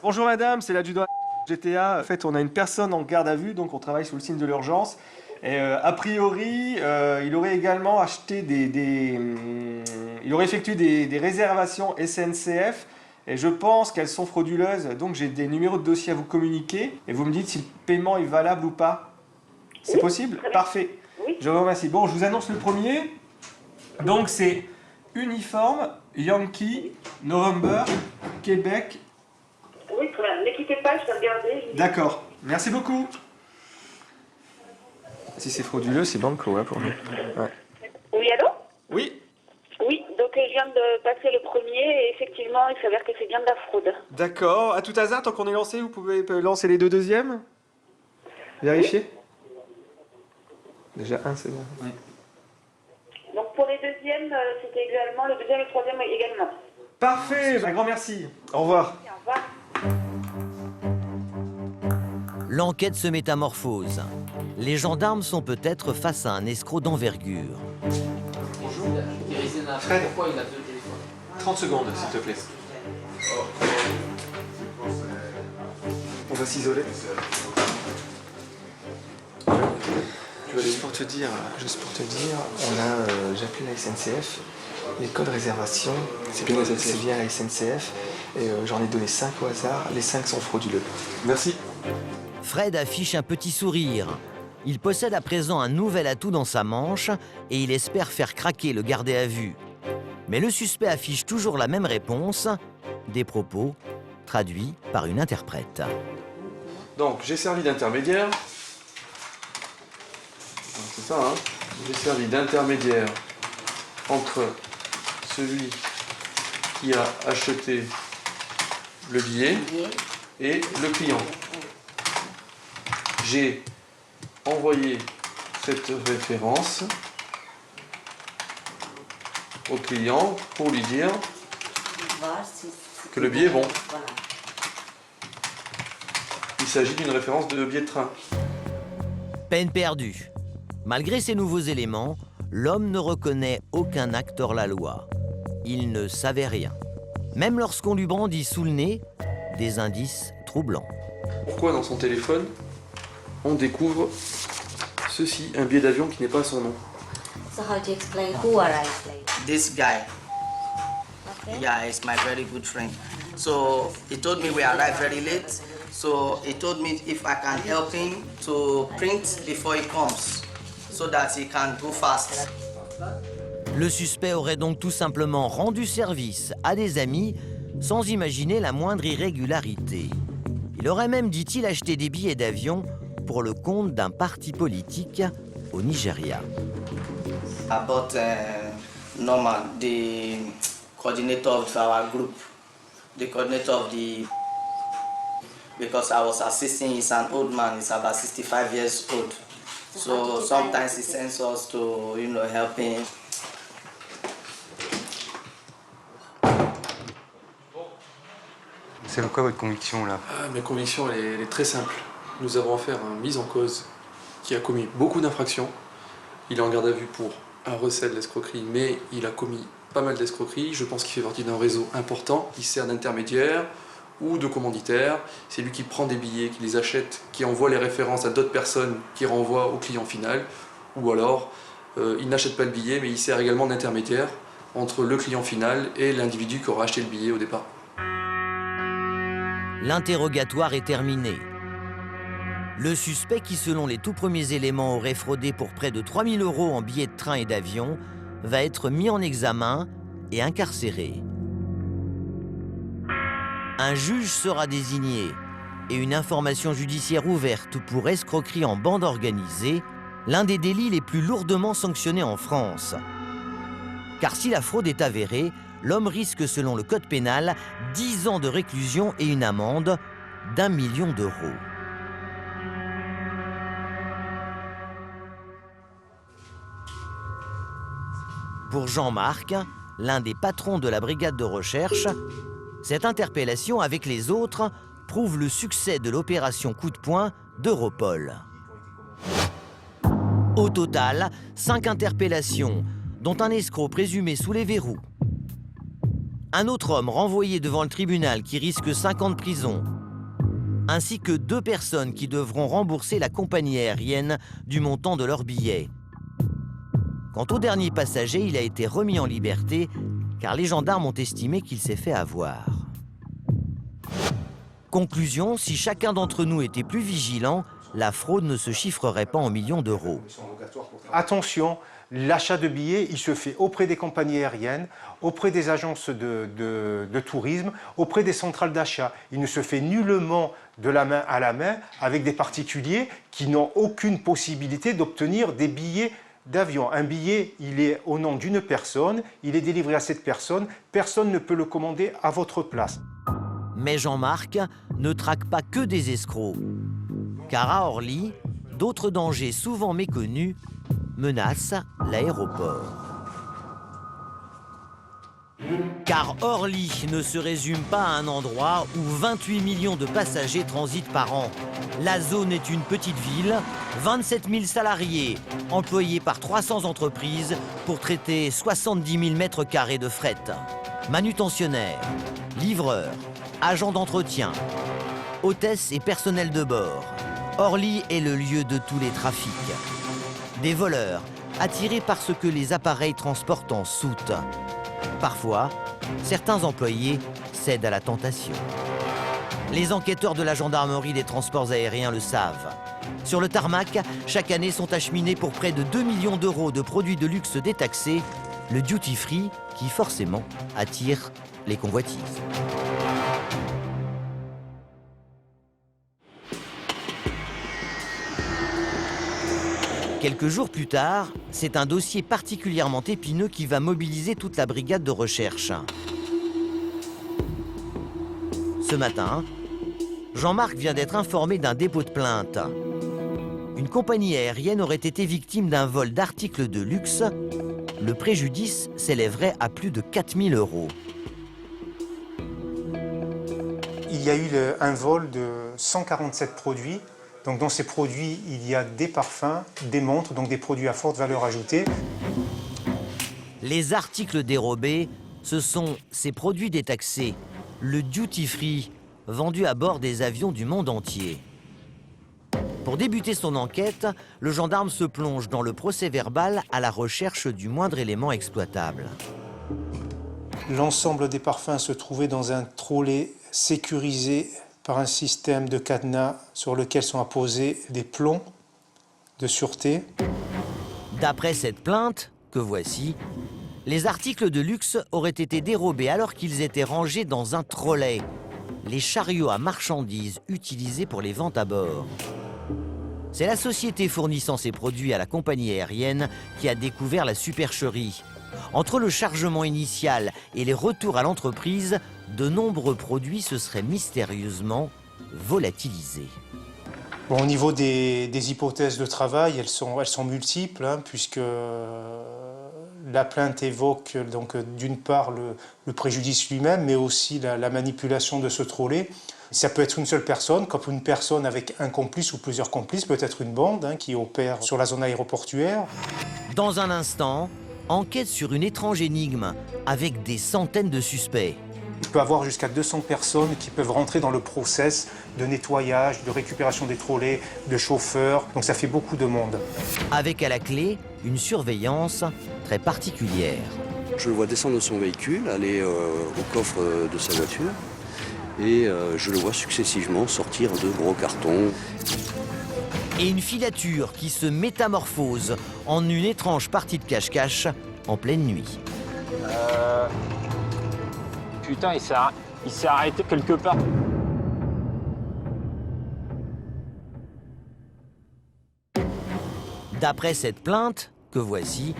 Bonjour madame, c'est l'adjudant GTA. En fait, on a une personne en garde à vue, donc on travaille sous le signe de l'urgence. Et a priori, il aurait également acheté il aurait effectué des réservations SNCF. Et je pense qu'elles sont frauduleuses, donc j'ai des numéros de dossier à vous communiquer. Et vous me dites si le paiement est valable ou pas. C'est possible? Parfait. Oui. Je vous remercie. Bon, je vous annonce le premier. Donc c'est Uniforme, Yankee, November, Québec. Oui, très bien. Ne quittez pas, je vais regarder. D'accord. Merci beaucoup. Si c'est frauduleux, c'est banco hein, pour nous. Ouais. Oui, allô? Oui. Oui, donc je viens de passer le premier et effectivement, il s'avère que c'est bien de la fraude. D'accord. À tout hasard, tant qu'on est lancé, vous pouvez lancer les deux deuxièmes? Vérifier. Déjà un, c'est bon. Oui. Donc pour les deuxièmes, c'était également le deuxième et le troisième également. Parfait, un grand merci. Au revoir. Au revoir. L'enquête se métamorphose. Les gendarmes sont peut-être face à un escroc d'envergure. Bonjour, Fred, pourquoi il a deux téléphones? 30 secondes, s'il te plaît. On va s'isoler. Juste pour te dire, j'ai appelé la SNCF. Les codes réservation, c'est bien la SNCF. Et j'en ai donné 5 au hasard. Les 5 sont frauduleux. Merci. Fred affiche un petit sourire. Il possède à présent un nouvel atout dans sa manche et il espère faire craquer le gardé à vue. Mais le suspect affiche toujours la même réponse, des propos traduits par une interprète. Donc, j'ai servi d'intermédiaire. C'est ça, hein? J'ai servi d'intermédiaire entre celui qui a acheté le billet et le client. J'ai envoyé cette référence au client pour lui dire que le billet est bon. Il s'agit d'une référence de billet de train. Peine perdue. Malgré ces nouveaux éléments, l'homme ne reconnaît aucun acte hors la loi. Il ne savait rien. Même lorsqu'on lui brandit sous le nez des indices troublants. Pourquoi dans son téléphone, on découvre ceci, un billet d'avion qui n'est pas son nom? So how do you explain who arrived late? This guy. Okay. Yeah, he's my very good friend. So he told me we arrived very late. So he told me if I can help him to print before he comes, so that he can go fast. Le suspect aurait donc tout simplement rendu service à des amis sans imaginer la moindre irrégularité. Il aurait même, dit-il, acheté des billets d'avion pour le compte d'un parti politique au Nigeria. I bought Norman, the coordinator of our group, the coordinator of the, because I was assisting, he's an old man, he's about 65 years old. So sometimes he sends us to, help him. C'est quoi votre conviction là? Ma conviction elle est très simple. Nous avons affaire à un mis en cause qui a commis beaucoup d'infractions. Il est en garde à vue pour un recel d'escroquerie, mais il a commis pas mal d'escroqueries. Je pense qu'il fait partie d'un réseau important. Il sert d'intermédiaire ou de commanditaire. C'est lui qui prend des billets, qui les achète, qui envoie les références à d'autres personnes, qui renvoie au client final. Ou alors, il n'achète pas le billet, mais il sert également d'intermédiaire entre le client final et l'individu qui aura acheté le billet au départ. L'interrogatoire est terminé. Le suspect, qui selon les tout premiers éléments aurait fraudé pour près de 3 000 € en billets de train et d'avion, va être mis en examen et incarcéré. Un juge sera désigné et une information judiciaire ouverte pour escroquerie en bande organisée, l'un des délits les plus lourdement sanctionnés en France. Car si la fraude est avérée, l'homme risque, selon le code pénal, 10 ans de réclusion et une amende d'1 million d'euros. Pour Jean-Marc, l'un des patrons de la brigade de recherche, cette interpellation avec les autres prouve le succès de l'opération coup de poing d'Europol. Au total, 5 interpellations, dont un escroc présumé sous les verrous. Un autre homme renvoyé devant le tribunal qui risque 5 ans de prison, ainsi que 2 personnes qui devront rembourser la compagnie aérienne du montant de leur billet. Quant au dernier passager, il a été remis en liberté car les gendarmes ont estimé qu'il s'est fait avoir. Conclusion, si chacun d'entre nous était plus vigilant, la fraude ne se chiffrerait pas en millions d'euros. Attention, l'achat de billets, il se fait auprès des compagnies aériennes, auprès des agences de tourisme, auprès des centrales d'achat. Il ne se fait nullement de la main à la main avec des particuliers qui n'ont aucune possibilité d'obtenir des billets d'avion. Un billet, il est au nom d'une personne, il est délivré à cette personne, personne ne peut le commander à votre place. Mais Jean-Marc ne traque pas que des escrocs, car à Orly, d'autres dangers souvent méconnus menacent l'aéroport. Car Orly ne se résume pas à un endroit où 28 millions de passagers transitent par an. La zone est une petite ville, 27 000 salariés, employés par 300 entreprises pour traiter 70 000 mètres carrés de fret. Manutentionnaires, livreurs, agents d'entretien, hôtesses et personnel de bord. Orly est le lieu de tous les trafics. Des voleurs, attirés par ce que les appareils transportent en soute. Parfois, certains employés cèdent à la tentation. Les enquêteurs de la gendarmerie des transports aériens le savent. Sur le tarmac, chaque année sont acheminés pour près de 2 millions d'euros de produits de luxe détaxés, le duty-free qui forcément attire les convoitises. Quelques jours plus tard, c'est un dossier particulièrement épineux qui va mobiliser toute la brigade de recherche. Ce matin, Jean-Marc vient d'être informé d'un dépôt de plainte. Une compagnie aérienne aurait été victime d'un vol d'articles de luxe. Le préjudice s'élèverait à plus de 4 000 €. Il y a eu un vol de 147 produits. Donc dans ces produits, il y a des parfums, des montres, donc des produits à forte valeur ajoutée. Les articles dérobés, ce sont ces produits détaxés, le duty-free, vendu à bord des avions du monde entier. Pour débuter son enquête, le gendarme se plonge dans le procès-verbal à la recherche du moindre élément exploitable. L'ensemble des parfums se trouvait dans un trolley sécurisé par un système de cadenas sur lequel sont apposés des plombs de sûreté. D'après cette plainte, que voici, les articles de luxe auraient été dérobés alors qu'ils étaient rangés dans un trolley, les chariots à marchandises utilisés pour les ventes à bord. C'est la société fournissant ces produits à la compagnie aérienne qui a découvert la supercherie. Entre le chargement initial et les retours à l'entreprise, de nombreux produits se seraient mystérieusement volatilisés. Bon, au niveau des hypothèses de travail, elles sont multiples, puisque la plainte évoque donc d'une part le préjudice lui-même, mais aussi la manipulation de ce trolley. Ça peut être une seule personne, comme une personne avec un complice ou plusieurs complices, peut-être une bande qui opère sur la zone aéroportuaire. Dans un instant, enquête sur une étrange énigme avec des centaines de suspects. Il peut y avoir jusqu'à 200 personnes qui peuvent rentrer dans le process de nettoyage, de récupération des trolley, de chauffeurs, donc ça fait beaucoup de monde. Avec à la clé une surveillance très particulière. Je le vois descendre de son véhicule, aller au coffre de sa voiture, et je le vois successivement sortir de gros cartons. Et une filature qui se métamorphose en une étrange partie de cache-cache en pleine nuit. Putain, il s'est arrêté quelque part. D'après cette plainte, que voici,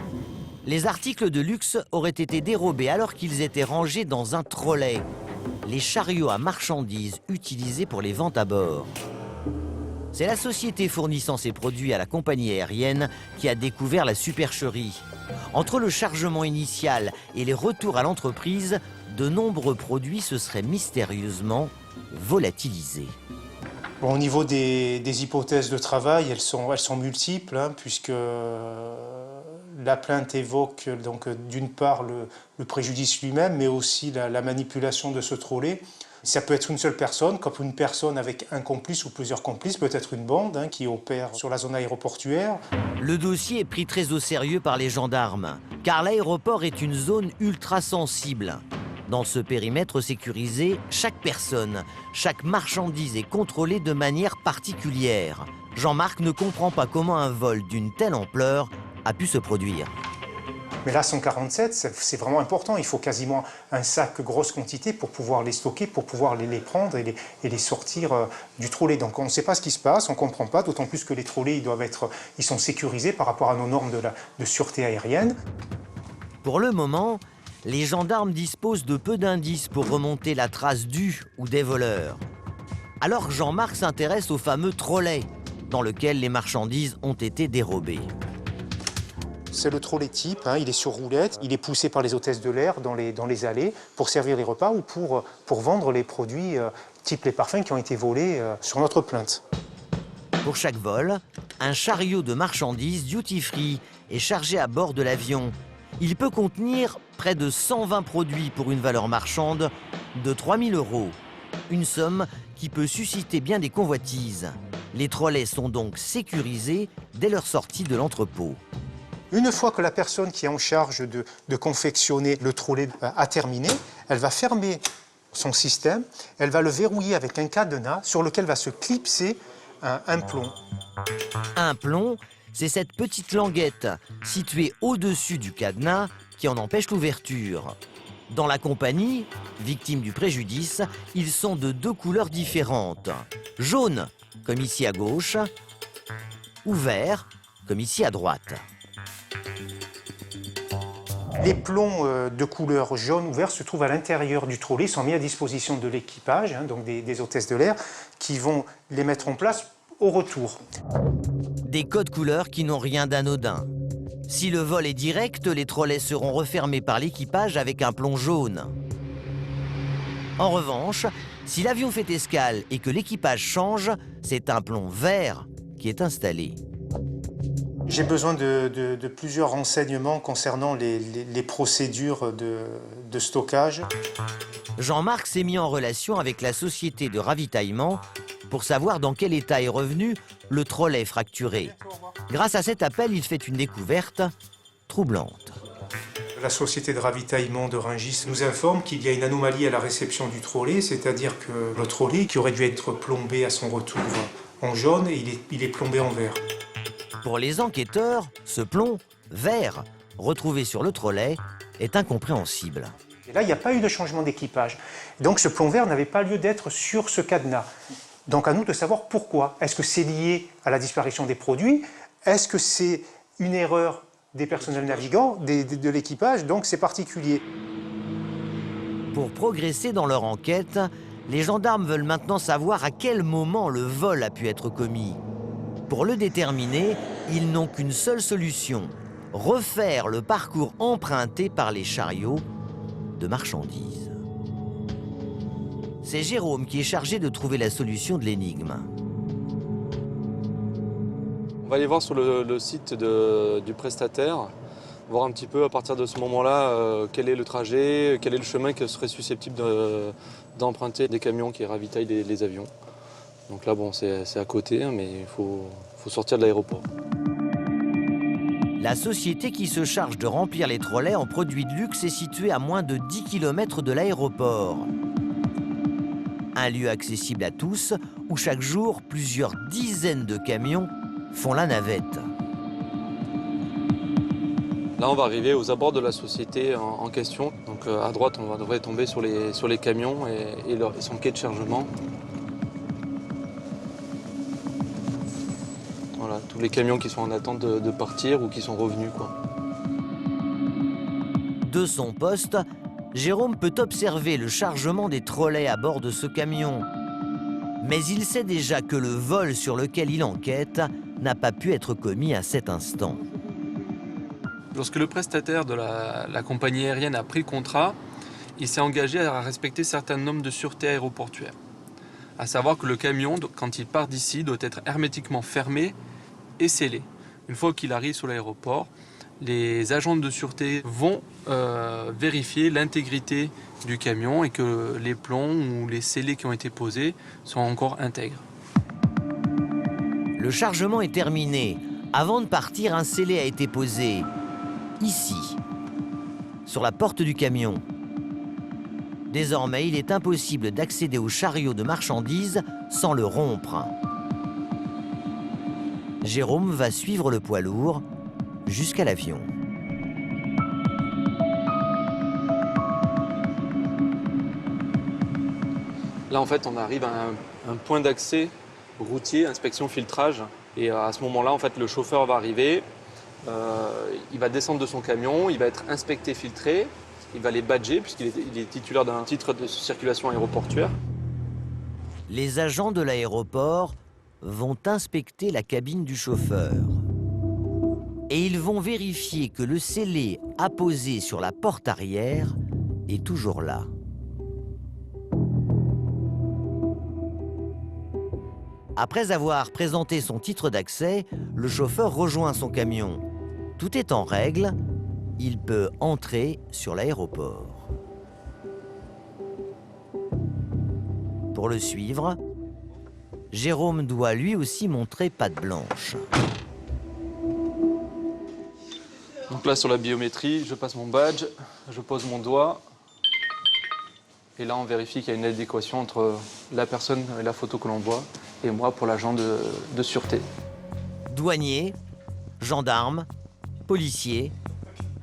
les articles de luxe auraient été dérobés alors qu'ils étaient rangés dans un trolley, les chariots à marchandises utilisés pour les ventes à bord. C'est la société fournissant ces produits à la compagnie aérienne qui a découvert la supercherie. Entre le chargement initial et les retours à l'entreprise, de nombreux produits se seraient mystérieusement volatilisés. Bon, au niveau des hypothèses de travail, elles sont multiples, hein, puisque la plainte évoque donc d'une part le préjudice lui-même, mais aussi la manipulation de ce trolley. Ça peut être une seule personne, comme une personne avec un complice ou plusieurs complices, peut-être une bande hein, qui opère sur la zone aéroportuaire. Le dossier est pris très au sérieux par les gendarmes, car l'aéroport est une zone ultra sensible. Dans ce périmètre sécurisé, chaque personne, chaque marchandise est contrôlée de manière particulière. Jean-Marc ne comprend pas comment un vol d'une telle ampleur a pu se produire. Mais là, 147, c'est vraiment important. Il faut quasiment un sac grosse quantité pour pouvoir les stocker, pour pouvoir les prendre et les sortir du trolley. Donc on ne sait pas ce qui se passe, on ne comprend pas, d'autant plus que les trolley, ils sont sécurisés par rapport à nos normes de sûreté aérienne. Pour le moment, les gendarmes disposent de peu d'indices pour remonter la trace du ou des voleurs. Alors Jean-Marc s'intéresse au fameux trolley, dans lequel les marchandises ont été dérobées. C'est le trolley type, hein, il est sur roulette, il est poussé par les hôtesses de l'air dans les allées pour servir les repas ou pour vendre les produits type les parfums qui ont été volés sur notre plainte. Pour chaque vol, un chariot de marchandises duty-free est chargé à bord de l'avion. Il peut contenir près de 120 produits pour une valeur marchande de 3 000 €. Une somme qui peut susciter bien des convoitises. Les trolleys sont donc sécurisés dès leur sortie de l'entrepôt. Une fois que la personne qui est en charge de confectionner le trolley a terminé, elle va fermer son système, elle va le verrouiller avec un cadenas sur lequel va se clipser un plomb. Un plomb, c'est cette petite languette située au-dessus du cadenas qui en empêche l'ouverture. Dans la compagnie, victime du préjudice, ils sont de deux couleurs différentes. Jaune, comme ici à gauche, ou vert, comme ici à droite. Les plombs de couleur jaune ou vert se trouvent à l'intérieur du trolley, sont mis à disposition de l'équipage, hein, donc des hôtesses de l'air, qui vont les mettre en place au retour. Des codes couleurs qui n'ont rien d'anodin. Si le vol est direct, les trolleys seront refermés par l'équipage avec un plomb jaune. En revanche, si l'avion fait escale et que l'équipage change, c'est un plomb vert qui est installé. J'ai besoin de plusieurs renseignements concernant les procédures de stockage. Jean-Marc s'est mis en relation avec la société de ravitaillement pour savoir dans quel état est revenu le trolley fracturé. Grâce à cet appel, il fait une découverte troublante. La société de ravitaillement de Rungis nous informe qu'il y a une anomalie à la réception du trolley, c'est-à-dire que le trolley, qui aurait dû être plombé à son retour en jaune, il est plombé en vert. Pour les enquêteurs, ce plomb vert retrouvé sur le trolley est incompréhensible. Et là, il n'y a pas eu de changement d'équipage. Donc ce plomb vert n'avait pas lieu d'être sur ce cadenas. Donc à nous de savoir pourquoi. Est-ce que c'est lié à la disparition des produits? Est-ce que c'est une erreur des personnels navigants, de l'équipage? Donc c'est particulier. Pour progresser dans leur enquête, les gendarmes veulent maintenant savoir à quel moment le vol a pu être commis. Pour le déterminer, ils n'ont qu'une seule solution, refaire le parcours emprunté par les chariots de marchandises. C'est Jérôme qui est chargé de trouver la solution de l'énigme. On va aller voir sur le site du prestataire, voir un petit peu à partir de ce moment-là quel est le trajet, quel est le chemin qui serait susceptible d'emprunter des camions qui ravitaillent les avions. Donc là, bon, c'est à côté, mais il faut sortir de l'aéroport. La société qui se charge de remplir les trolleys en produits de luxe est située à moins de 10 km de l'aéroport. Un lieu accessible à tous, où chaque jour, plusieurs dizaines de camions font la navette. Là, on va arriver aux abords de la société en question. Donc à droite, on devrait tomber sur les camions et son quai de chargement. Voilà, tous les camions qui sont en attente de partir ou qui sont revenus, quoi. De son poste, Jérôme peut observer le chargement des trolleys à bord de ce camion. Mais il sait déjà que le vol sur lequel il enquête n'a pas pu être commis à cet instant. Lorsque le prestataire de la compagnie aérienne a pris le contrat, il s'est engagé à respecter certaines normes de sûreté aéroportuaire. À savoir que le camion, quand il part d'ici, doit être hermétiquement fermé et scellé. Une fois qu'il arrive sur l'aéroport, les agents de sûreté vont vérifier l'intégrité du camion et que les plombs ou les scellés qui ont été posés sont encore intègres. Le chargement est terminé. Avant de partir, un scellé a été posé ici, sur la porte du camion. Désormais, il est impossible d'accéder au chariot de marchandises sans le rompre. Jérôme va suivre le poids lourd jusqu'à l'avion. Là, en fait, on arrive à un point d'accès routier, inspection filtrage. Et à ce moment-là, en fait, le chauffeur va arriver, il va descendre de son camion, il va être inspecté, filtré, il va les badger puisqu'il est titulaire d'un titre de circulation aéroportuaire. Les agents de l'aéroport vont inspecter la cabine du chauffeur. Et ils vont vérifier que le scellé apposé sur la porte arrière est toujours là. Après avoir présenté son titre d'accès, le chauffeur rejoint son camion. Tout est en règle, il peut entrer sur l'aéroport. Pour le suivre, Jérôme doit lui aussi montrer patte blanche. Donc là, sur la biométrie, je passe mon badge, je pose mon doigt. Et là, on vérifie qu'il y a une adéquation entre la personne et la photo que l'on voit et moi pour l'agent de sûreté. Douaniers, gendarmes, policiers,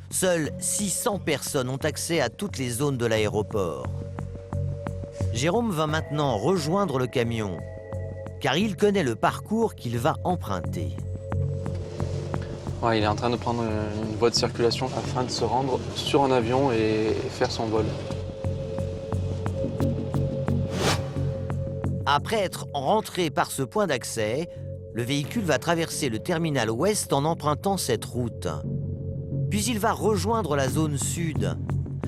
seules 600 personnes ont accès à toutes les zones de l'aéroport. Jérôme va maintenant rejoindre le camion, car il connaît le parcours qu'il va emprunter. Ouais, il est en train de prendre une voie de circulation afin de se rendre sur un avion et faire son vol. Après être rentré par ce point d'accès, le véhicule va traverser le terminal ouest en empruntant cette route. Puis il va rejoindre la zone sud.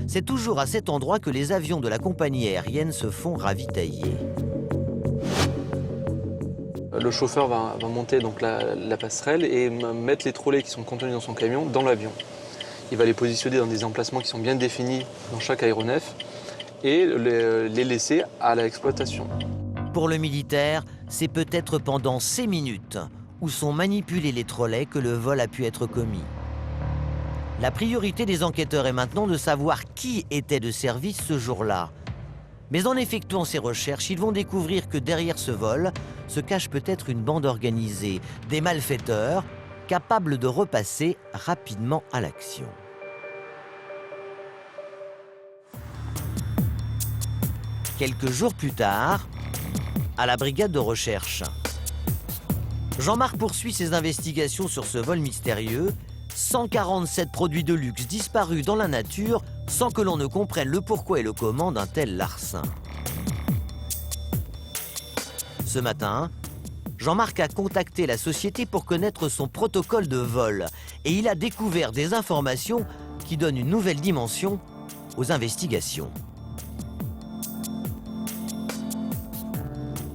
C'est toujours à cet endroit que les avions de la compagnie aérienne se font ravitailler. Le chauffeur va monter donc la passerelle et mettre les trolleys qui sont contenus dans son camion dans l'avion. Il va les positionner dans des emplacements qui sont bien définis dans chaque aéronef et les laisser à l'exploitation. Pour le militaire, c'est peut-être pendant ces minutes où sont manipulés les trolleys que le vol a pu être commis. La priorité des enquêteurs est maintenant de savoir qui était de service ce jour-là. Mais en effectuant ces recherches, ils vont découvrir que derrière ce vol se cache peut-être une bande organisée, des malfaiteurs capables de repasser rapidement à l'action. Quelques jours plus tard, à la brigade de recherche, Jean-Marc poursuit ses investigations sur ce vol mystérieux. 147 produits de luxe disparus dans la nature sans que l'on ne comprenne le pourquoi et le comment d'un tel larcin. Ce matin, Jean-Marc a contacté la société pour connaître son protocole de vol et il a découvert des informations qui donnent une nouvelle dimension aux investigations.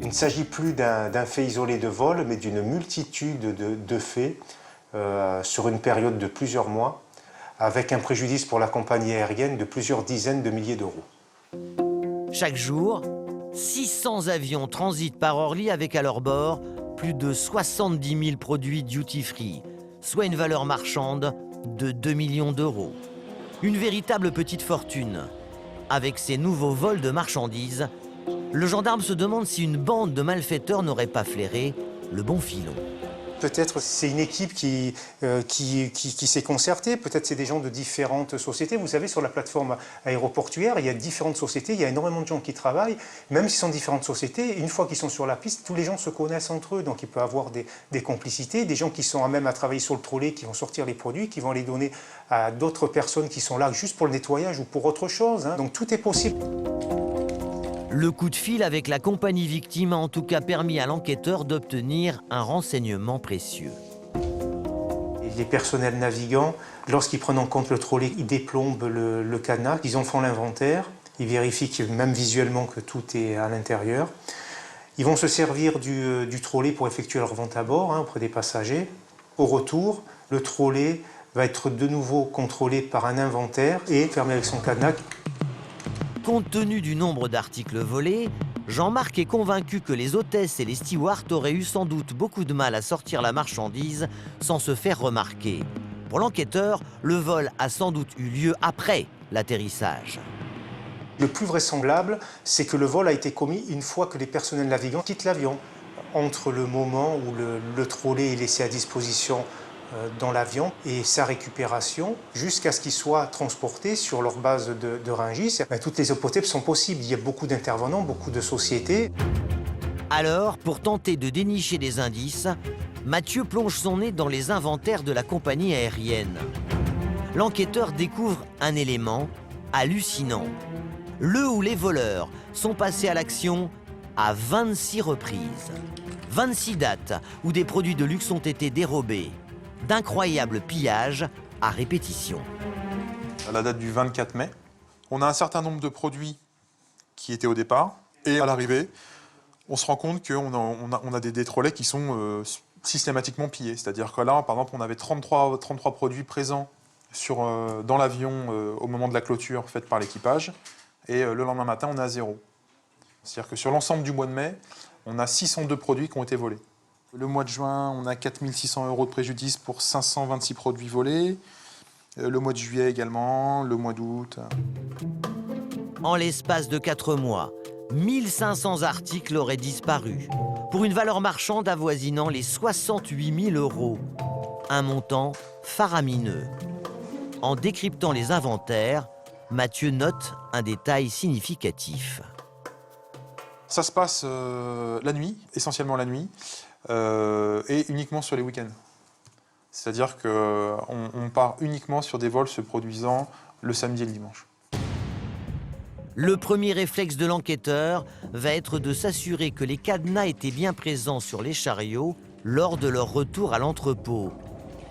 Il ne s'agit plus d'un fait isolé de vol, mais d'une multitude de faits sur une période de plusieurs mois, avec un préjudice pour la compagnie aérienne de plusieurs dizaines de milliers d'euros. Chaque jour, 600 avions transitent par Orly avec à leur bord plus de 70 000 produits duty-free, soit une valeur marchande de 2 millions d'euros. Une véritable petite fortune. Avec ces nouveaux vols de marchandises, le gendarme se demande si une bande de malfaiteurs n'aurait pas flairé le bon filon. Peut-être c'est une équipe qui s'est concertée, peut-être c'est des gens de différentes sociétés. Vous savez, sur la plateforme aéroportuaire, il y a différentes sociétés, il y a énormément de gens qui travaillent. Même si ce sont différentes sociétés, une fois qu'ils sont sur la piste, tous les gens se connaissent entre eux. Donc il peut y avoir des complicités, des gens qui sont à même à travailler sur le trolley, qui vont sortir les produits, qui vont les donner à d'autres personnes qui sont là juste pour le nettoyage ou pour autre chose. Donc tout est possible. Le coup de fil avec la compagnie victime a en tout cas permis à l'enquêteur d'obtenir un renseignement précieux. Les personnels navigants, lorsqu'ils prennent en compte le trolley, ils déplombent le cadenas, ils en font l'inventaire, ils vérifient même visuellement que tout est à l'intérieur. Ils vont se servir du trolley pour effectuer leur vente à bord auprès des passagers. Au retour, le trolley va être de nouveau contrôlé par un inventaire et fermé avec son cadenas. Compte tenu du nombre d'articles volés, Jean-Marc est convaincu que les hôtesses et les stewards auraient eu sans doute beaucoup de mal à sortir la marchandise sans se faire remarquer. Pour l'enquêteur, le vol a sans doute eu lieu après l'atterrissage. Le plus vraisemblable, c'est que le vol a été commis une fois que les personnels navigants quittent l'avion. Entre le moment où le trolley est laissé à disposition dans l'avion et sa récupération, jusqu'à ce qu'il soit transporté sur leur base de Rungis, toutes les hypothèses sont possibles. Il y a beaucoup d'intervenants, beaucoup de sociétés. Alors, pour tenter de dénicher des indices, Mathieu plonge son nez dans les inventaires de la compagnie aérienne. L'enquêteur découvre un élément hallucinant. Le ou les voleurs sont passés à l'action à 26 reprises. 26 dates où des produits de luxe ont été dérobés. D'incroyables pillages à répétition. À la date du 24 mai, on a un certain nombre de produits qui étaient au départ. Et à l'arrivée, on se rend compte qu'on a des trolley qui sont systématiquement pillés. C'est-à-dire que là, par exemple, on avait 33 produits présents dans l'avion au moment de la clôture faite par l'équipage. Et le lendemain matin, on est à 0. C'est-à-dire que sur l'ensemble du mois de mai, on a 602 produits qui ont été volés. Le mois de juin, on a 4 600 € de préjudice pour 526 produits volés. Le mois de juillet également, le mois d'août. En l'espace de 4 mois, 1500 articles auraient disparu, pour une valeur marchande avoisinant les 68 000 €. Un montant faramineux. En décryptant les inventaires, Mathieu note un détail significatif. Ça se passe la nuit, essentiellement la nuit, et uniquement sur les week-ends. C'est-à-dire qu'on part uniquement sur des vols se produisant le samedi et le dimanche. Le premier réflexe de l'enquêteur va être de s'assurer que les cadenas étaient bien présents sur les chariots lors de leur retour à l'entrepôt.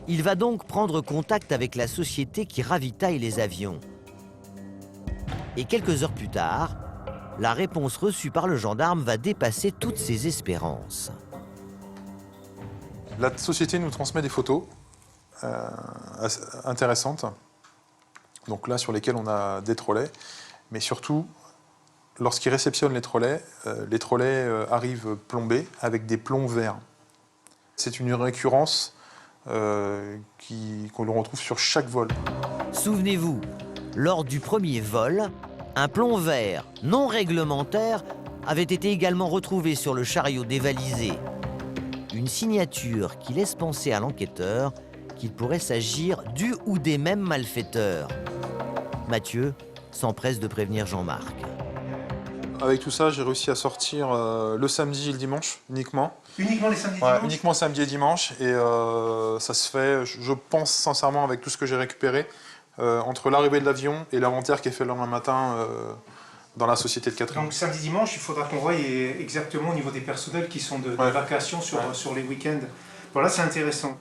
Il va donc prendre contact avec la société qui ravitaille les avions. Et quelques heures plus tard, la réponse reçue par le gendarme va dépasser toutes ses espérances. La société nous transmet des photos intéressantes, donc là sur lesquelles on a des trolley, mais surtout, lorsqu'ils réceptionnent les trolley arrivent plombés avec des plombs verts. C'est une récurrence qu'on retrouve sur chaque vol. Souvenez-vous, lors du premier vol, un plomb vert non réglementaire avait été également retrouvé sur le chariot dévalisé. Une signature qui laisse penser à l'enquêteur qu'il pourrait s'agir du ou des mêmes malfaiteurs. Mathieu s'empresse de prévenir Jean-Marc. Avec tout ça, j'ai réussi à sortir le samedi et le dimanche uniquement. Uniquement les samedis et dimanches ? Uniquement samedi et dimanche. Et ça se fait, je pense sincèrement, avec tout ce que j'ai récupéré, entre l'arrivée de l'avion et l'inventaire qui est fait le lendemain matin dans la société de Catherine. Donc samedi, dimanche, il faudra qu'on voie exactement au niveau des personnels qui sont de vacations sur les week-ends. Voilà, c'est intéressant.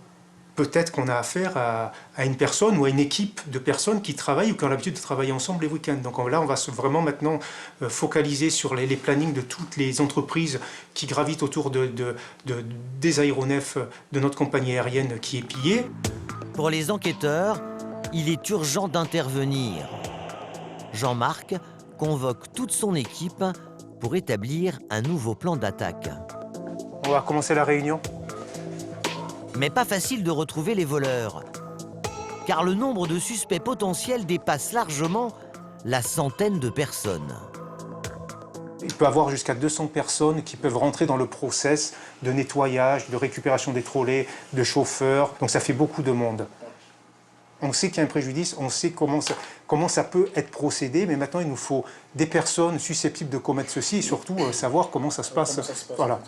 Peut-être qu'on a affaire à une personne ou à une équipe de personnes qui travaillent ou qui ont l'habitude de travailler ensemble les week-ends. Donc là, on va vraiment maintenant focaliser sur les plannings de toutes les entreprises qui gravitent autour des aéronefs de notre compagnie aérienne qui est pillée. Pour les enquêteurs, il est urgent d'intervenir. Jean-Marc convoque toute son équipe pour établir un nouveau plan d'attaque. On va commencer la réunion. Mais pas facile de retrouver les voleurs, car le nombre de suspects potentiels dépasse largement la centaine de personnes. Il peut y avoir jusqu'à 200 personnes qui peuvent rentrer dans le process de nettoyage, de récupération des trolley, de chauffeurs, donc ça fait beaucoup de monde. On sait qu'il y a un préjudice, on sait comment ça peut être procédé, mais maintenant il nous faut des personnes susceptibles de commettre ceci et surtout savoir comment ça se passe. Voilà.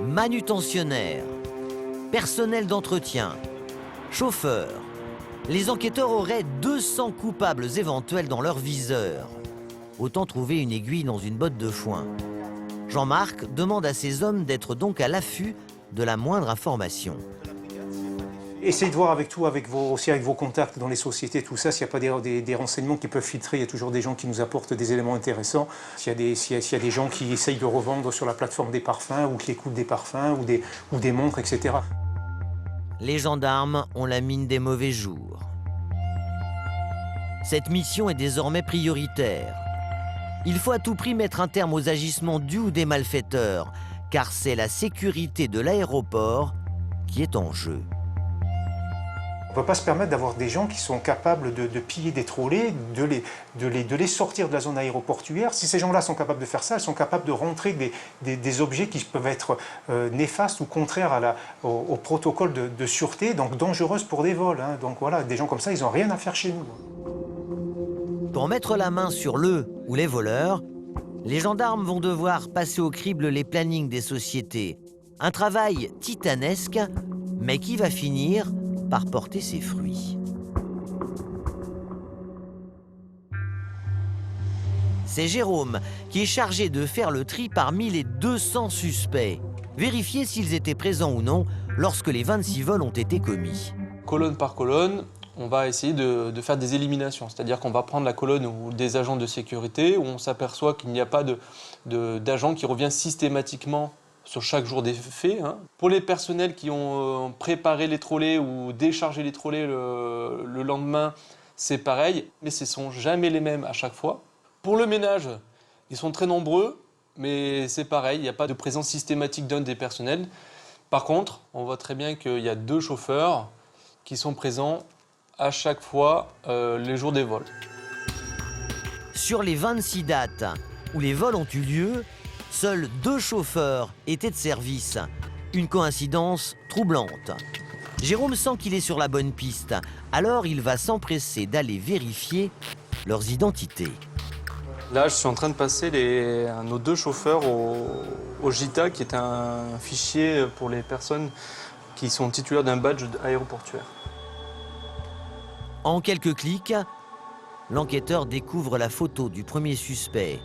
Manutentionnaires, personnel d'entretien, chauffeurs. Les enquêteurs auraient 200 coupables éventuels dans leur viseur. Autant trouver une aiguille dans une botte de foin. Jean-Marc demande à ses hommes d'être donc à l'affût de la moindre information. Essayez de voir avec tout, aussi avec vos contacts dans les sociétés, tout ça, s'il n'y a pas des renseignements qui peuvent filtrer. Il y a toujours des gens qui nous apportent des éléments intéressants. S'il y a des gens qui essayent de revendre sur la plateforme des parfums ou qui écoutent des parfums ou des montres, etc. Les gendarmes ont la mine des mauvais jours. Cette mission est désormais prioritaire. Il faut à tout prix mettre un terme aux agissements dus ou des malfaiteurs, car c'est la sécurité de l'aéroport qui est en jeu. On ne peut pas se permettre d'avoir des gens qui sont capables de piller des trolleys, de les sortir de la zone aéroportuaire. Si ces gens-là sont capables de faire ça, ils sont capables de rentrer des objets qui peuvent être néfastes ou contraires au protocole de sûreté, donc dangereuses pour des vols. Hein. Donc voilà, des gens comme ça, ils n'ont rien à faire chez nous. Pour mettre la main sur le ou les voleurs, les gendarmes vont devoir passer au crible les plannings des sociétés. Un travail titanesque, mais qui va finir par porter ses fruits. C'est Jérôme qui est chargé de faire le tri parmi les 200 suspects, vérifier s'ils étaient présents ou non lorsque les 26 vols ont été commis. Colonne par colonne, on va essayer de faire des éliminations, c'est-à-dire qu'on va prendre la colonne ou des agents de sécurité où on s'aperçoit qu'il n'y a pas d'agent qui revient systématiquement sur chaque jour des faits. Hein. Pour les personnels qui ont préparé les trolleys ou déchargé les trolleys le lendemain, c'est pareil, mais ce ne sont jamais les mêmes à chaque fois. Pour le ménage, ils sont très nombreux, mais c'est pareil, il n'y a pas de présence systématique d'un des personnels. Par contre, on voit très bien qu'il y a 2 chauffeurs qui sont présents à chaque fois les jours des vols. Sur les 26 dates où les vols ont eu lieu, seuls 2 chauffeurs étaient de service. Une coïncidence troublante. Jérôme sent qu'il est sur la bonne piste, alors il va s'empresser d'aller vérifier leurs identités. Là, je suis en train de passer nos 2 chauffeurs au JITA, qui est un fichier pour les personnes qui sont titulaires d'un badge aéroportuaire. En quelques clics, l'enquêteur découvre la photo du premier suspect.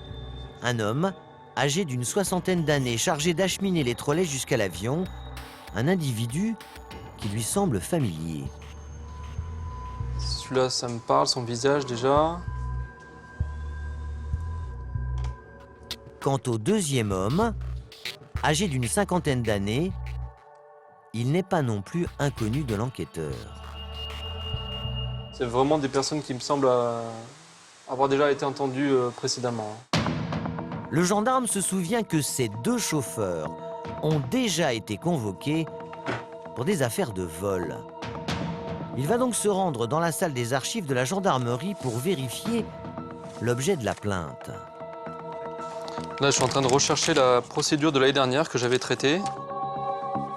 Un homme âgé d'une 60aine d'années, chargé d'acheminer les trolleys jusqu'à l'avion, un individu qui lui semble familier. Celui-là, ça me parle, son visage déjà. Quant au deuxième homme, âgé d'une 50aine d'années, il n'est pas non plus inconnu de l'enquêteur. C'est vraiment des personnes qui me semblent avoir déjà été entendues précédemment. Le gendarme se souvient que ces 2 chauffeurs ont déjà été convoqués pour des affaires de vol. Il va donc se rendre dans la salle des archives de la gendarmerie pour vérifier l'objet de la plainte. Là, je suis en train de rechercher la procédure de l'année dernière que j'avais traitée.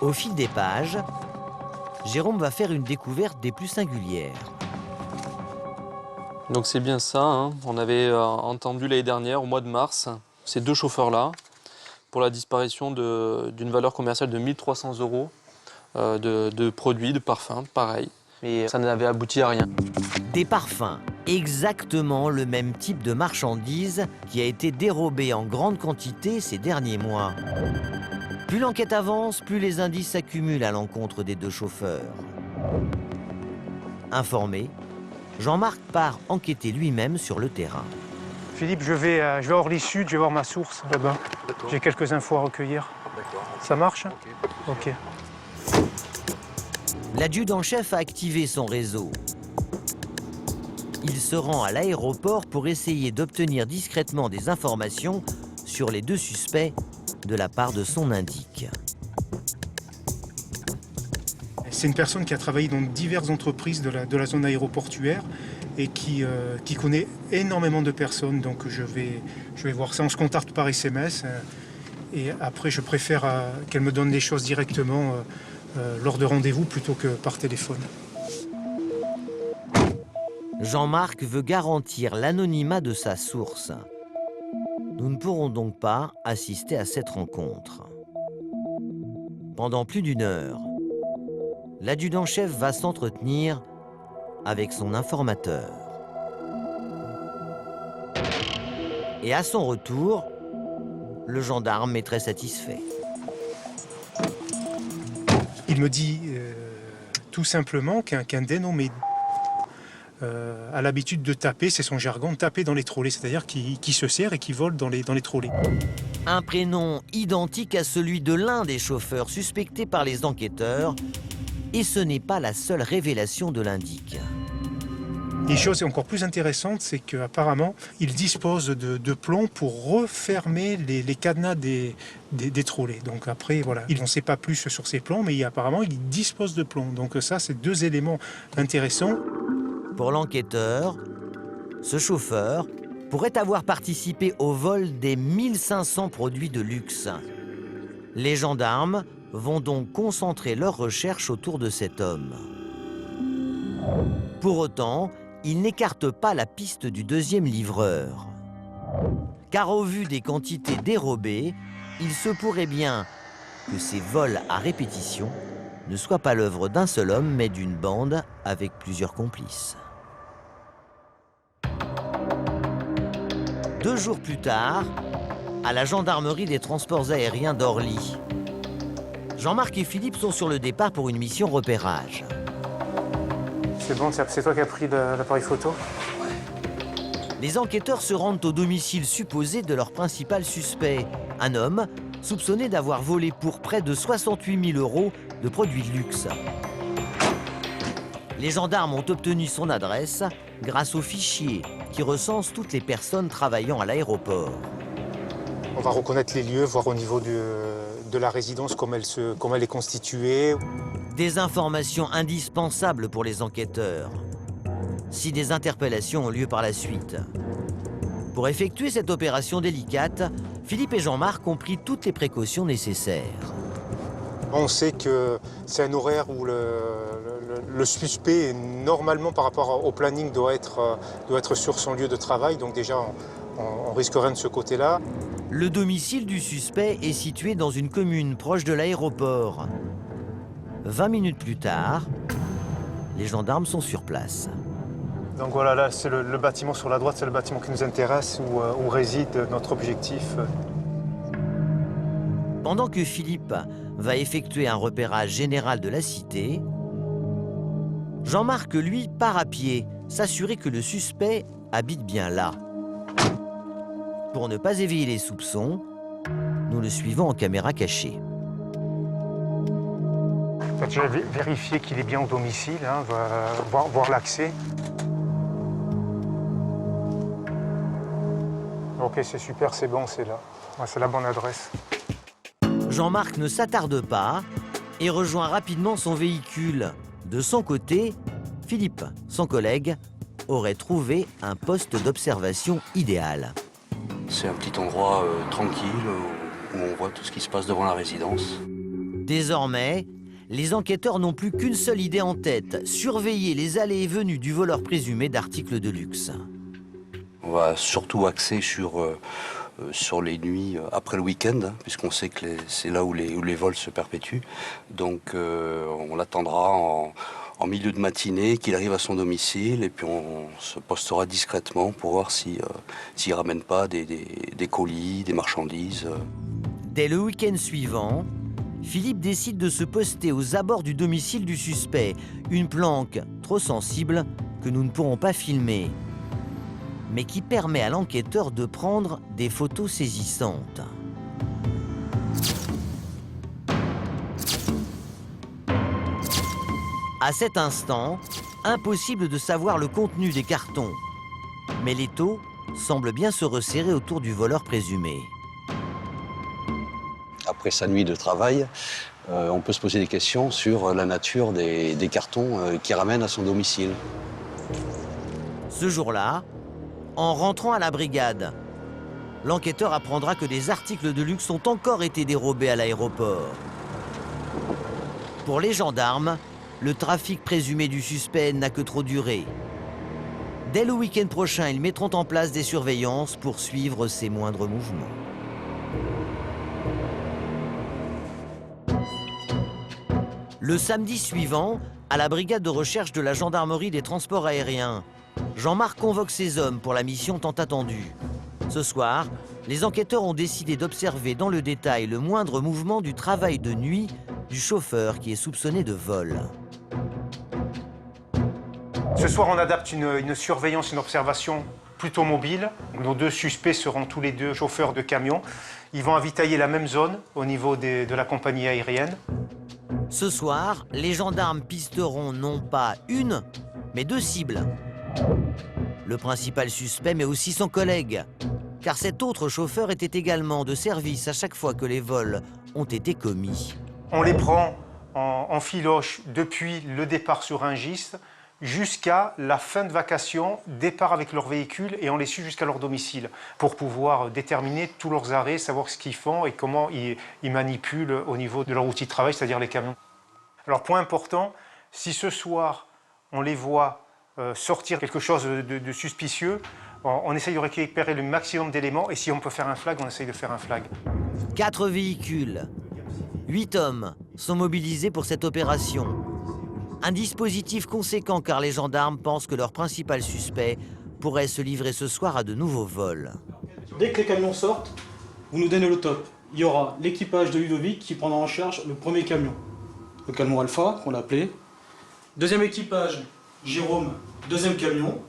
Au fil des pages, Jérôme va faire une découverte des plus singulières. Donc c'est bien ça, hein. On avait entendu l'année dernière, au mois de mars, ces 2 chauffeurs-là, pour la disparition d'une valeur commerciale de 1 300 € de produits, de parfums, pareil. Mais ça n'avait abouti à rien. Des parfums, exactement le même type de marchandise qui a été dérobé en grande quantité ces derniers mois. Plus l'enquête avance, plus les indices s'accumulent à l'encontre des 2 chauffeurs. Informé, Jean-Marc part enquêter lui-même sur le terrain. Philippe, je vais à Orly-Sud, je vais voir ma source là-bas. J'ai quelques infos à recueillir. Ça marche? Ok. L'adjudant-chef a activé son réseau. Il se rend à l'aéroport pour essayer d'obtenir discrètement des informations sur les 2 suspects de la part de son indique. C'est une personne qui a travaillé dans diverses entreprises de la zone aéroportuaire et qui connaît énormément de personnes. Donc je vais voir ça. On se contacte par SMS et après je préfère qu'elle me donne les choses directement lors de rendez-vous plutôt que par téléphone. Jean-Marc veut garantir l'anonymat de sa source. Nous ne pourrons donc pas assister à cette rencontre. Pendant plus d'1 heure, l'adjudant-chef va s'entretenir avec son informateur. Et à son retour, le gendarme est très satisfait. Il me dit Tout simplement qu'un dénommé a l'habitude de taper, c'est son jargon, de taper dans les trolleys, c'est-à-dire qui se sert et qui vole dans les trolleys. Un prénom identique à celui de l'un des chauffeurs suspectés par les enquêteurs, et ce n'est pas la seule révélation de l'indique. Et chose encore plus intéressante, c'est qu'apparemment, il dispose de plomb pour refermer les cadenas des trolleys. Donc après, voilà, il n'en sait pas plus sur ces plombs, mais apparemment, il dispose de plomb. Donc ça, c'est deux éléments intéressants. Pour l'enquêteur, ce chauffeur pourrait avoir participé au vol des 1500 produits de luxe. Les gendarmes vont donc concentrer leurs recherches autour de cet homme. Pour autant, ils n'écartent pas la piste du deuxième livreur. Car au vu des quantités dérobées, il se pourrait bien que ces vols à répétition ne soient pas l'œuvre d'un seul homme, mais d'une bande avec plusieurs complices. 2 jours plus tard, à la gendarmerie des transports aériens d'Orly, Jean-Marc et Philippe sont sur le départ pour une mission repérage. C'est bon, c'est toi qui as pris l'appareil photo? Les enquêteurs se rendent au domicile supposé de leur principal suspect, un homme soupçonné d'avoir volé pour près de 68 000 € de produits de luxe. Les gendarmes ont obtenu son adresse grâce au fichier qui recense toutes les personnes travaillant à l'aéroport. On va reconnaître les lieux, voir au niveau de la résidence comment elle est constituée. Des informations indispensables pour les enquêteurs, si des interpellations ont lieu par la suite. Pour effectuer cette opération délicate, Philippe et Jean-Marc ont pris toutes les précautions nécessaires. On sait que c'est un horaire où le suspect, normalement par rapport au planning, doit être sur son lieu de travail. Donc déjà, on risque rien de ce côté-là. Le domicile du suspect est situé dans une commune proche de l'aéroport. 20 minutes plus tard, les gendarmes sont sur place. Donc voilà, là c'est le bâtiment sur la droite, c'est le bâtiment qui nous intéresse, où réside notre objectif. Pendant que Philippe va effectuer un repérage général de la cité, Jean-Marc, lui, part à pied, s'assurer que le suspect habite bien là. Pour ne pas éveiller les soupçons, nous le suivons en caméra cachée. On va déjà vérifier qu'il est bien au domicile, hein, voir l'accès. Ok, c'est super, c'est bon, c'est là. Ouais, c'est la bonne adresse. Jean-Marc ne s'attarde pas et rejoint rapidement son véhicule. De son côté, Philippe, son collègue, aurait trouvé un poste d'observation idéal. C'est un petit endroit tranquille où on voit tout ce qui se passe devant la résidence. Désormais, les enquêteurs n'ont plus qu'une seule idée en tête, surveiller les allées et venues du voleur présumé d'articles de luxe. On va surtout axer sur les nuits après le week-end, hein, puisqu'on sait que c'est là où les vols se perpétuent. Donc on l'attendra en milieu de matinée, qu'il arrive à son domicile, et puis on se postera discrètement pour voir s'il ne ramène pas des colis, des marchandises. Dès le week-end suivant, Philippe décide de se poster aux abords du domicile du suspect, une planque trop sensible que nous ne pourrons pas filmer, mais qui permet à l'enquêteur de prendre des photos saisissantes. À cet instant, impossible de savoir le contenu des cartons, mais l'étau semble bien se resserrer autour du voleur présumé. Après sa nuit de travail, on peut se poser des questions sur la nature des cartons qu'il ramène à son domicile. Ce jour-là, en rentrant à la brigade, l'enquêteur apprendra que des articles de luxe ont encore été dérobés à l'aéroport. Pour les gendarmes, le trafic présumé du suspect n'a que trop duré. Dès le week-end prochain, ils mettront en place des surveillances pour suivre ses moindres mouvements. Le samedi suivant, à la brigade de recherche de la gendarmerie des transports aériens, Jean-Marc convoque ses hommes pour la mission tant attendue. Ce soir, les enquêteurs ont décidé d'observer dans le détail le moindre mouvement du travail de nuit du chauffeur qui est soupçonné de vol. Ce soir, on adapte une surveillance, une observation plutôt mobile. Nos 2 suspects seront tous les 2 chauffeurs de camions. Ils vont avitailler la même zone au niveau de la compagnie aérienne. Ce soir, les gendarmes pisteront non pas une, mais 2 cibles. Le principal suspect, mais aussi son collègue. Car cet autre chauffeur était également de service à chaque fois que les vols ont été commis. On les prend en filoche depuis le départ sur Rungis jusqu'à la fin de vacation, départ avec leur véhicule, et on les suit jusqu'à leur domicile pour pouvoir déterminer tous leurs arrêts, savoir ce qu'ils font et comment ils manipulent au niveau de leur outil de travail, c'est-à-dire les camions. Alors, point important, si ce soir on les voit sortir quelque chose de suspicieux, on essaye de récupérer le maximum d'éléments, et si on peut faire un flag, on essaye de faire un flag. 4 véhicules, 8 hommes sont mobilisés pour cette opération. Un dispositif conséquent car les gendarmes pensent que leur principal suspect pourrait se livrer ce soir à de nouveaux vols. Dès que les camions sortent, vous nous donnez le top. Il y aura l'équipage de Ludovic qui prendra en charge le premier camion. Le camion Alpha, qu'on l'a appelé. Deuxième équipage, Jérôme, deuxième camion.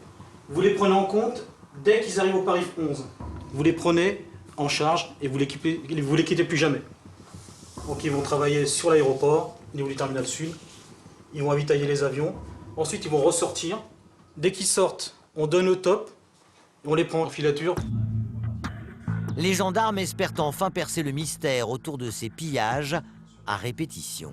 Vous les prenez en compte dès qu'ils arrivent au Paris 11. Vous les prenez en charge et vous les quittez plus jamais. Donc ils vont travailler sur l'aéroport, au niveau du terminal sud. Ils vont avitailler les avions. Ensuite, ils vont ressortir. Dès qu'ils sortent, on donne le top. Et on les prend en filature. Les gendarmes espèrent enfin percer le mystère autour de ces pillages à répétition.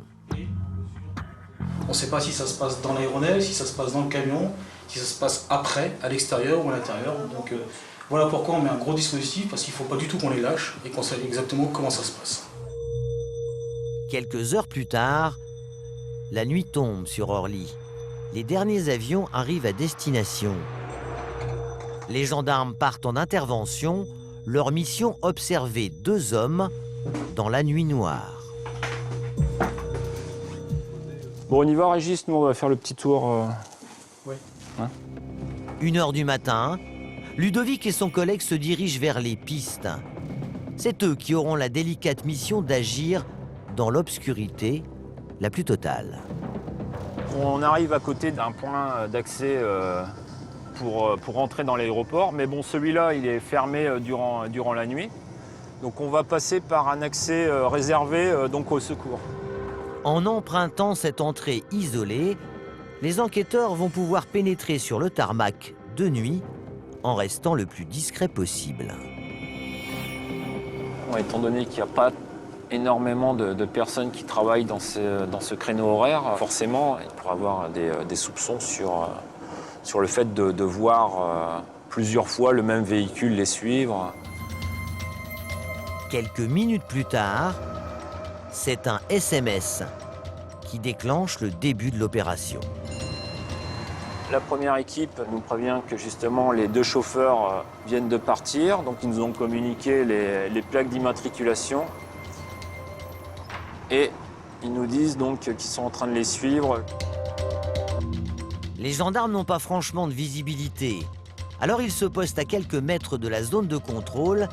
On ne sait pas si ça se passe dans l'aéronef, si ça se passe dans le camion, si ça se passe après, à l'extérieur ou à l'intérieur. Donc voilà pourquoi on met un gros dispositif, parce qu'il ne faut pas du tout qu'on les lâche et qu'on sache exactement comment ça se passe. Quelques heures plus tard, la nuit tombe sur Orly. Les derniers avions arrivent à destination. Les gendarmes partent en intervention. Leur mission, observer 2 hommes dans la nuit noire. Bon, on y va, Régis, nous on va faire le petit tour. Oui. 1h du matin, Ludovic et son collègue se dirigent vers les pistes. C'est eux qui auront la délicate mission d'agir dans l'obscurité la plus totale. On arrive à côté d'un point d'accès pour rentrer dans l'aéroport, mais bon, celui-là, il est fermé durant la nuit. Donc on va passer par un accès réservé donc au secours. En empruntant cette entrée isolée, les enquêteurs vont pouvoir pénétrer sur le tarmac de nuit en restant le plus discret possible. Bon, étant donné qu'il n'y a pas énormément de personnes qui travaillent dans ce créneau horaire, forcément, il pourrait y avoir des soupçons sur le fait de voir plusieurs fois le même véhicule les suivre. Quelques minutes plus tard, c'est un SMS qui déclenche le début de l'opération. La première équipe nous prévient que justement les 2 chauffeurs viennent de partir, donc ils nous ont communiqué les plaques d'immatriculation. Et ils nous disent donc qu'ils sont en train de les suivre. Les gendarmes n'ont pas franchement de visibilité. Alors ils se postent à quelques mètres de la zone de contrôle,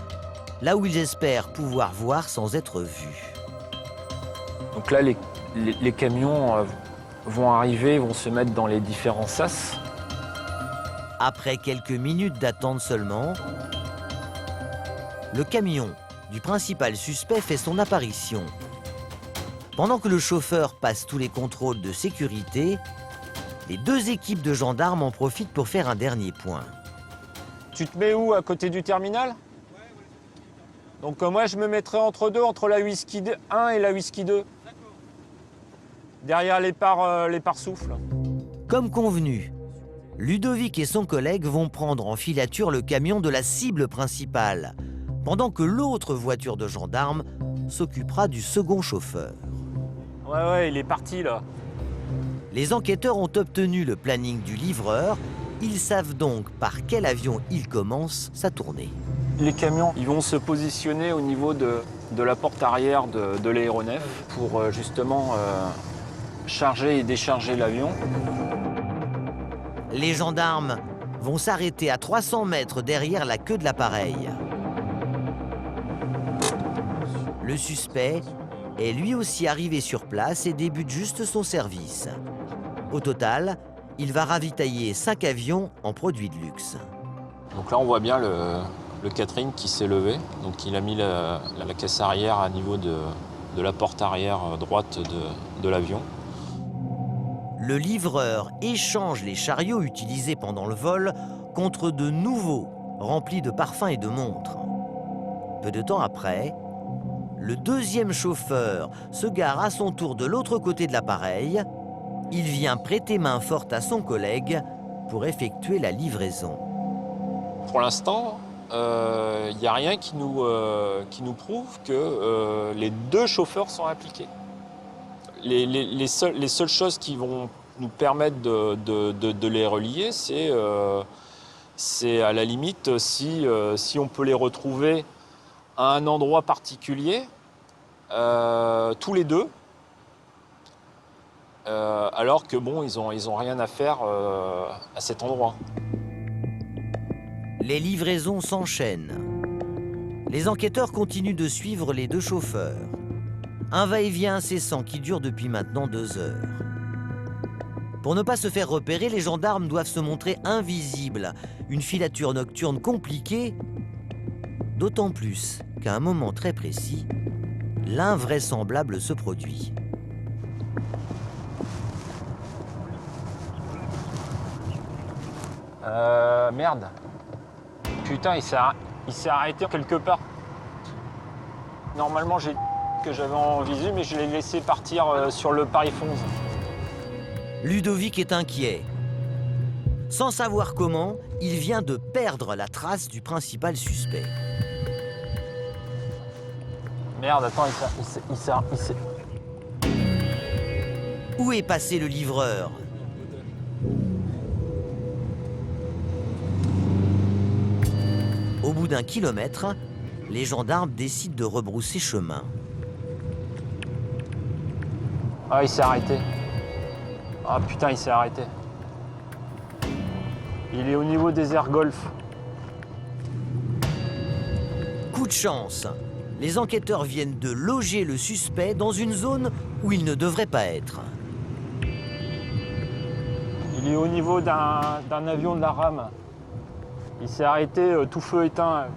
là où ils espèrent pouvoir voir sans être vus. Donc là, les camions vont arriver, vont se mettre dans les différents sas. Après quelques minutes d'attente seulement, le camion du principal suspect fait son apparition. Pendant que le chauffeur passe tous les contrôles de sécurité, les 2 équipes de gendarmes en profitent pour faire un dernier point. Tu te mets où, à côté du terminal? Donc moi, je me mettrai entre la Whisky 1 et la Whisky 2. Derrière les pare-souffles. Comme convenu, Ludovic et son collègue vont prendre en filature le camion de la cible principale, pendant que l'autre voiture de gendarme s'occupera du second chauffeur. Ouais, il est parti, là. Les enquêteurs ont obtenu le planning du livreur. Ils savent donc par quel avion il commence sa tournée. Les camions, ils vont se positionner au niveau de la porte arrière de l'aéronef pour justement charger et décharger l'avion. Les gendarmes vont s'arrêter à 300 mètres derrière la queue de l'appareil. Le suspect est lui aussi arrivé sur place et débute juste son service. Au total, il va ravitailler 5 avions en produits de luxe. Donc là, on voit bien le Catherine qui s'est levé. Donc il a mis la caisse arrière à niveau de la porte arrière droite de l'avion. Le livreur échange les chariots utilisés pendant le vol contre de nouveaux, remplis de parfums et de montres. Peu de temps après, le deuxième chauffeur se gare à son tour de l'autre côté de l'appareil. Il vient prêter main forte à son collègue pour effectuer la livraison. Pour l'instant, il n'y a rien qui nous prouve que les deux chauffeurs sont impliqués. Les seules choses qui vont nous permettre de les relier, c'est à la limite si on peut les retrouver à un endroit particulier, tous les deux, alors que bon, ils ont rien à faire à cet endroit. Les livraisons s'enchaînent. Les enquêteurs continuent de suivre les deux chauffeurs. Un va-et-vient incessant qui dure depuis maintenant 2 heures. Pour ne pas se faire repérer, les gendarmes doivent se montrer invisibles. Une filature nocturne compliquée, d'autant plus qu'à un moment très précis, l'invraisemblable se produit. Merde. Putain, il s'est arrêté quelque part. Normalement, j'ai que j'avais en visu, mais je l'ai laissé partir sur le Paris 11. Ludovic est inquiet. Sans savoir comment, il vient de perdre la trace du principal suspect. Merde, attends, il s'est... Où est passé le livreur? Au bout d'1 kilomètre, les gendarmes décident de rebrousser chemin. Ah, il s'est arrêté. Ah putain, il s'est arrêté. Il est au niveau des aires golf. Coup de chance, les enquêteurs viennent de loger le suspect dans une zone où il ne devrait pas être. Il est au niveau d'un avion de la rame. Il s'est arrêté, tout feu éteint.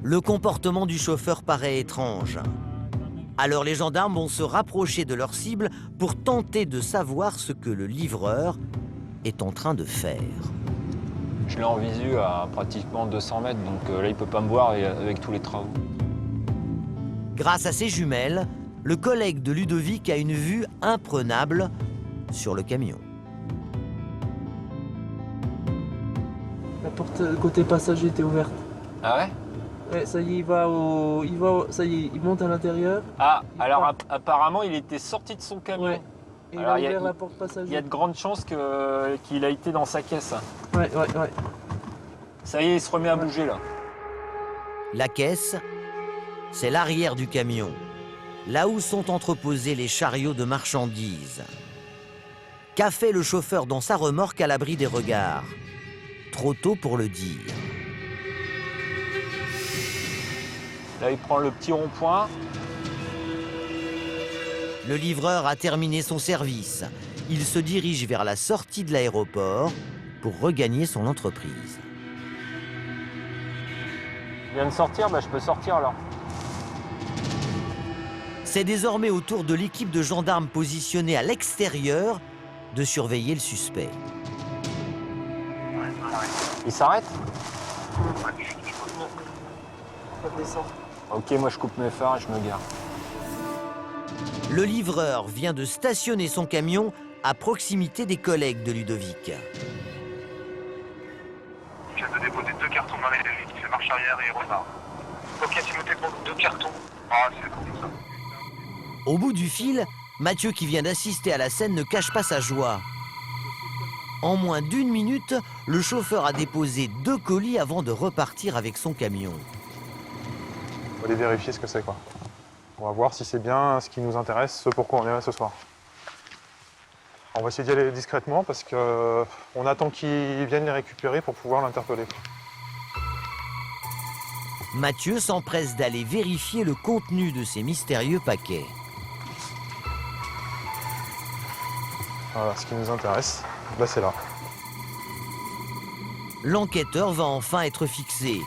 Le comportement du chauffeur paraît étrange. Alors les gendarmes vont se rapprocher de leur cible pour tenter de savoir ce que le livreur est en train de faire. Je l'ai en visu à pratiquement 200 mètres, donc là il peut pas me voir avec tous les travaux. Grâce à ses jumelles, le collègue de Ludovic a une vue imprenable sur le camion. La porte côté passager était ouverte. Ah ouais? Ouais, ça y est, ça y est, il monte à l'intérieur. Ah, alors apparemment il était sorti de son camion. Ouais. Et alors, il a ouvert la porte passager. Il y a de grandes chances qu'il a été dans sa caisse. Ouais. Ça y est, il se remet à bouger là. La caisse, c'est l'arrière du camion, là où sont entreposés les chariots de marchandises. Qu'a fait le chauffeur dans sa remorque à l'abri des regards? Trop tôt pour le dire. Là, il prend le petit rond-point. Le livreur a terminé son service. Il se dirige vers la sortie de l'aéroport pour regagner son entreprise. Il vient de sortir, je peux sortir alors. C'est désormais au tour de l'équipe de gendarmes positionnée à l'extérieur de surveiller le suspect. Il s'arrête? Ça descend. Ok, moi je coupe mes phares et je me gare. Le livreur vient de stationner son camion à proximité des collègues de Ludovic. Je viens de déposer 2 cartons dans les qui fait marche arrière et repart. Ok, c'est noté pour 2 cartons. Ah, c'est cool ça. Au bout du fil, Mathieu, qui vient d'assister à la scène, ne cache pas sa joie. En moins d'1 minute, le chauffeur a déposé 2 colis avant de repartir avec son camion. On va aller vérifier ce que c'est, quoi. On va voir si c'est bien ce qui nous intéresse, ce pourquoi on est là ce soir. On va essayer d'y aller discrètement parce qu'on attend qu'ils viennent les récupérer pour pouvoir l'interpeller. Mathieu s'empresse d'aller vérifier le contenu de ces mystérieux paquets. Voilà, ce qui nous intéresse. Là, c'est là. L'enquêteur va enfin être fixé.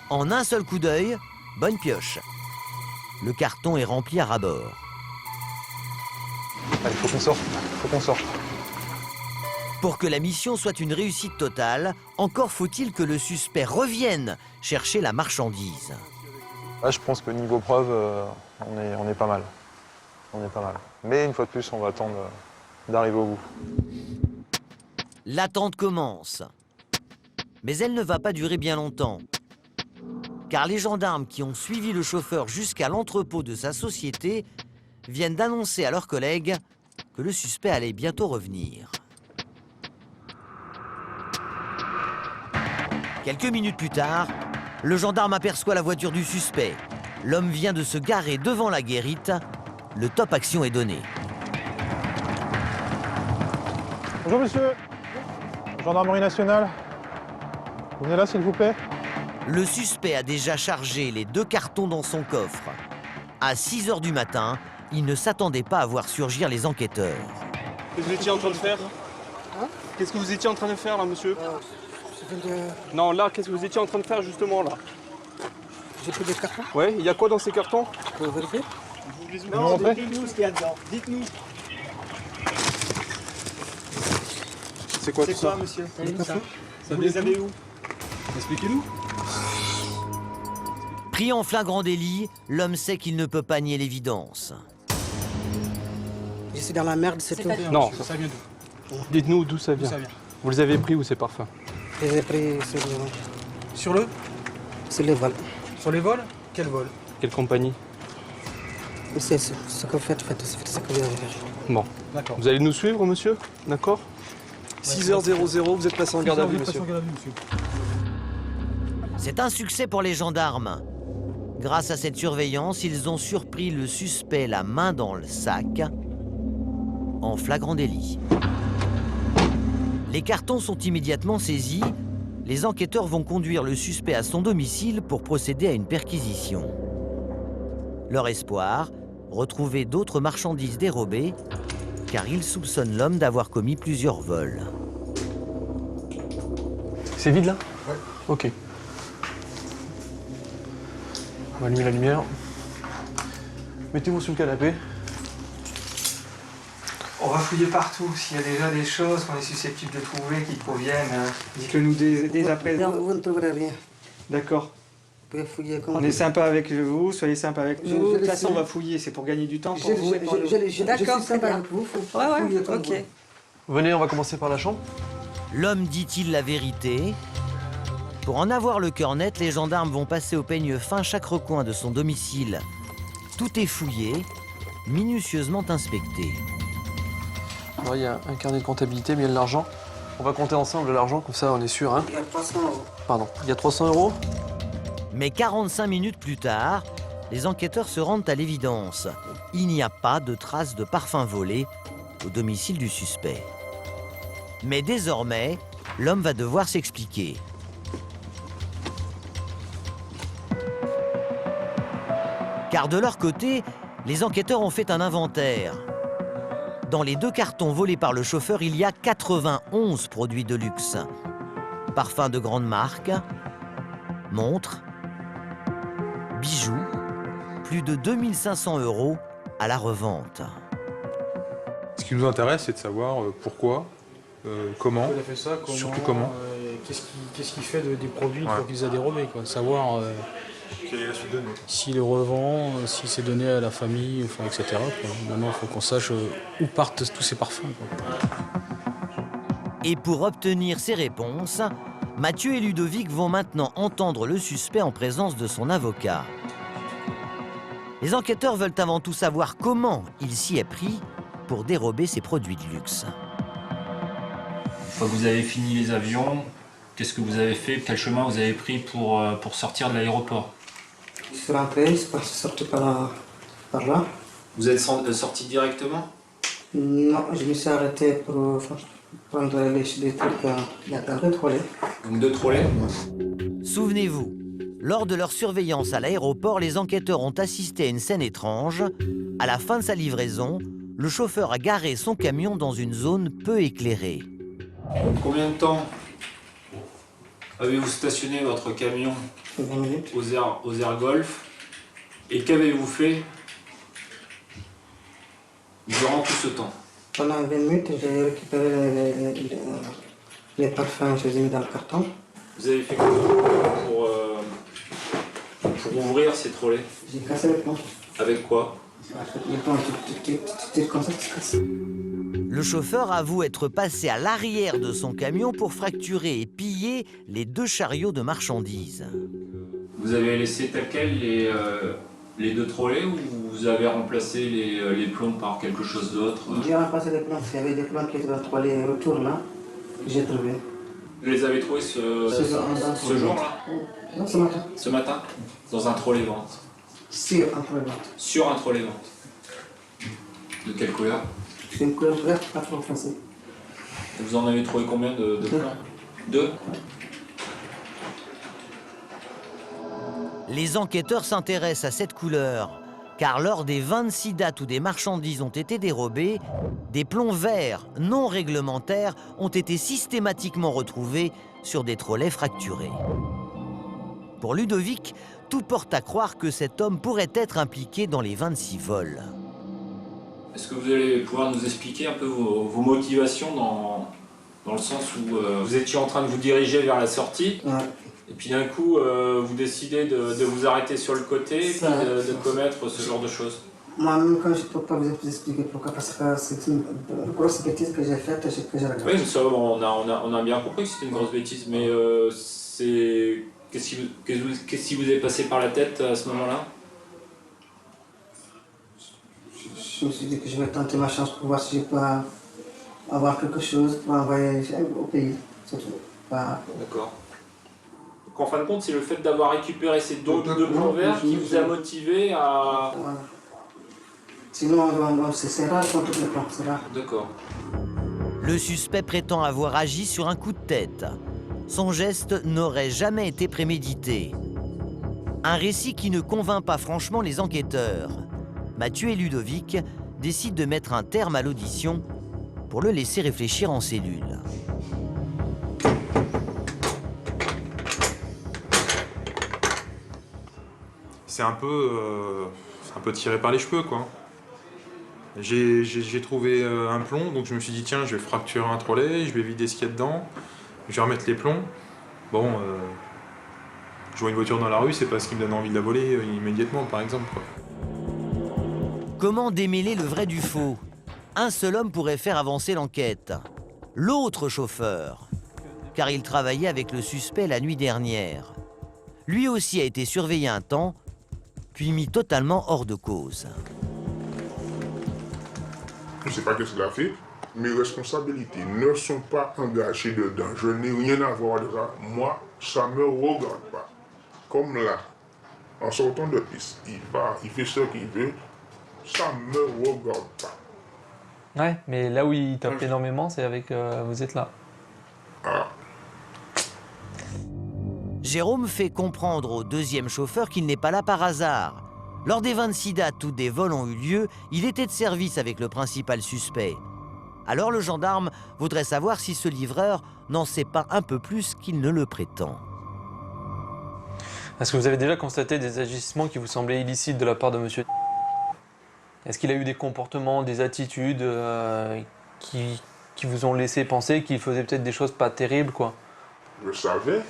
En un seul coup d'œil, bonne pioche. Le carton est rempli à ras-bord. Allez, faut qu'on sorte. Faut qu'on sorte. Pour que la mission soit une réussite totale, encore faut-il que le suspect revienne chercher la marchandise. Là, je pense que niveau preuve, on est pas mal. On est pas mal. Mais une fois de plus, on va attendre d'arriver au bout. L'attente commence. Mais elle ne va pas durer bien longtemps. Car les gendarmes qui ont suivi le chauffeur jusqu'à l'entrepôt de sa société viennent d'annoncer à leurs collègues que le suspect allait bientôt revenir. Quelques minutes plus tard, le gendarme aperçoit la voiture du suspect. L'homme vient de se garer devant la guérite. Le top action est donné. Bonjour monsieur, gendarmerie nationale. Vous venez là s'il vous plaît? Le suspect a déjà chargé les 2 cartons dans son coffre. À 6 h du matin, il ne s'attendait pas à voir surgir les enquêteurs. Qu'est-ce que vous étiez en train de faire? Qu'est-ce que vous étiez en train de faire là, monsieur? Non, là, qu'est-ce que vous étiez en train de faire justement là? J'ai pris des cartons. Ouais, il y a quoi dans ces cartons? Vous pouvez vérifier? Non, dites-nous ce qu'il y a dedans. Dites-nous. C'est quoi tout ça? monsieur? Vous les avez où? Expliquez-nous. Pris en flagrant délit, l'homme sait qu'il ne peut pas nier l'évidence. Je suis dans la merde, c'est tout. Non, ça vient d'où? Dites-nous d'où ça vient. Vous les avez pris où ces parfums? Je les ai pris sur le les vols. Sur les vols? Quel vol? Quelle compagnie? C'est ce que vous faites, c'est ce que vous avez fait. Bon. D'accord. Vous allez nous suivre, monsieur? D'accord? 6h00, vous êtes passé en garde à vue, monsieur. C'est un succès pour les gendarmes. Grâce à cette surveillance, ils ont surpris le suspect la main dans le sac en flagrant délit. Les cartons sont immédiatement saisis. Les enquêteurs vont conduire le suspect à son domicile pour procéder à une perquisition. Leur espoir, retrouver d'autres marchandises dérobées, car ils soupçonnent l'homme d'avoir commis plusieurs vols. C'est vide là? Ouais. Ok. On va allumer la lumière. Mettez-vous sur le canapé. On va fouiller partout. S'il y a déjà des choses qu'on est susceptible de trouver qui proviennent, dites-le nous dès après. Non, vous ne trouverez rien. D'accord. Vous pouvez fouiller comme On est sympa avec vous, soyez sympa avec nous. De toute façon, on va fouiller, c'est pour gagner du temps pour vous. Je suis sympa avec vous. Ouais, ok. Venez, on va commencer par la chambre. L'homme dit-il la vérité? Pour en avoir le cœur net, les gendarmes vont passer au peigne fin chaque recoin de son domicile. Tout est fouillé, minutieusement inspecté. Alors, il y a un carnet de comptabilité, mais il y a de l'argent. On va compter ensemble l'argent, comme ça on est sûr. Hein. Il y a 300 euros. Pardon, il y a 300 euros. Mais 45 minutes plus tard, les enquêteurs se rendent à l'évidence. Il n'y a pas de traces de parfum volé au domicile du suspect. Mais désormais, l'homme va devoir s'expliquer. Car de leur côté, les enquêteurs ont fait un inventaire. Dans les 2 cartons volés par le chauffeur, il y a 91 produits de luxe. Parfums de grande marque, montres, bijoux, plus de 2500 € à la revente. Ce qui nous intéresse, c'est de savoir pourquoi, comment, Il a fait ça, surtout comment. Qu'est-ce qu'il fait des produits une fois qu'il les a dérobés, quoi. Savoir Quelle est la suite de nous? s'il les revend, s'il s'est donné à la famille, enfin, etc. quoi. Maintenant, il faut qu'on sache où partent tous ces parfums. Quoi. Et pour obtenir ces réponses, Mathieu et Ludovic vont maintenant entendre le suspect en présence de son avocat. Les enquêteurs veulent avant tout savoir comment il s'y est pris pour dérober ces produits de luxe. Une fois que vous avez fini les avions, qu'est-ce que vous avez fait? Quel chemin vous avez pris pour sortir de l'aéroport? Je suis rentré, je suis sorti par là. Vous êtes sorti directement? Non, je me suis arrêté pour prendre les trucs. Il y a 2 trolleys. Donc 2 trolleys? Souvenez-vous, lors de leur surveillance à l'aéroport, les enquêteurs ont assisté à une scène étrange. À la fin de sa livraison, le chauffeur a garé son camion dans une zone peu éclairée. Combien de temps avez-vous stationné votre camion aux aires golf et qu'avez-vous fait durant tout ce temps? Pendant 20 minutes, j'ai récupéré les parfums, je les ai mis dans le carton. Vous avez fait quoi pour ouvrir ces trolleys? J'ai cassé les plombs. Avec quoi? Les plombs, tout comme ça, c'est cassé. Le chauffeur avoue être passé à l'arrière de son camion pour fracturer et piller les 2 chariots de marchandises. Vous avez laissé tel quel les 2 trolleys ou vous avez remplacé les plombs par quelque chose d'autre? J'ai remplacé les plombs. Il y avait des plombs qui étaient dans le trolleys retour là, que j'ai trouvé. Vous les avez trouvés ce jour-là? Non, ce matin. Ce matin? Dans un trolley vente? Sur un trolley vente. Sur un trolley vente. De quelle couleur? C'est une couleur verte, pas trop foncée. Vous en avez trouvé combien de plans? 2? Les enquêteurs s'intéressent à cette couleur, car lors des 26 dates où des marchandises ont été dérobées, des plombs verts non réglementaires ont été systématiquement retrouvés sur des trolleys fracturés. Pour Ludovic, tout porte à croire que cet homme pourrait être impliqué dans les 26 vols. Est-ce que vous allez pouvoir nous expliquer un peu vos motivations dans le sens où vous étiez en train de vous diriger vers la sortie, et puis d'un coup vous décidez de vous arrêter sur le côté et puis de commettre ce genre de choses? Moi-même, quand je ne peux pas vous expliquer pourquoi, parce que c'est une grosse bêtise que j'ai faite et que j'ai regretté. Oui, mais ça, on a bien compris que c'était une grosse bêtise, mais qu'est-ce qui vous est passé par la tête à ce moment-là? Je me suis dit que je vais tenter ma chance pour voir si je peux avoir quelque chose pour envoyer au pays. D'accord. Donc en fin de compte, c'est le fait d'avoir récupéré ces 2 plombs verts qui vous a motivé à... Voilà. Sinon, c'est rare quand tout est plat, c'est rare. D'accord. Le suspect prétend avoir agi sur un coup de tête. Son geste n'aurait jamais été prémédité. Un récit qui ne convainc pas franchement les enquêteurs. Mathieu et Ludovic décident de mettre un terme à l'audition pour le laisser réfléchir en cellule. C'est un peu tiré par les cheveux, quoi. J'ai trouvé un plomb, donc je me suis dit, tiens, je vais fracturer un trolley, je vais vider ce qu'il y a dedans, je vais remettre les plombs. Bon, je vois une voiture dans la rue, c'est pas ce qui me donne envie de la voler immédiatement, par exemple, quoi. Comment démêler le vrai du faux? Un seul homme pourrait faire avancer l'enquête. L'autre chauffeur, car il travaillait avec le suspect la nuit dernière. Lui aussi a été surveillé un temps, puis mis totalement hors de cause. Je ne sais pas qu'est-ce qu'il a fait. Mes responsabilités ne sont pas engagées dedans. Je n'ai rien à voir avec ça. Moi, ça ne me regarde pas. Comme là, en sortant de piste, il va, il fait ce qu'il veut. Ça ne me regarde pas. Ouais, mais là où il tape énormément, c'est avec vous êtes là. Ah. Jérôme fait comprendre au deuxième chauffeur qu'il n'est pas là par hasard. Lors des 26 dates où des vols ont eu lieu, il était de service avec le principal suspect. Alors le gendarme voudrait savoir si ce livreur n'en sait pas un peu plus qu'il ne le prétend. Est-ce que vous avez déjà constaté des agissements qui vous semblaient illicites de la part de monsieur? Est-ce qu'il a eu des comportements, des attitudes qui vous ont laissé penser qu'il faisait peut-être des choses pas terribles, quoi? Je savais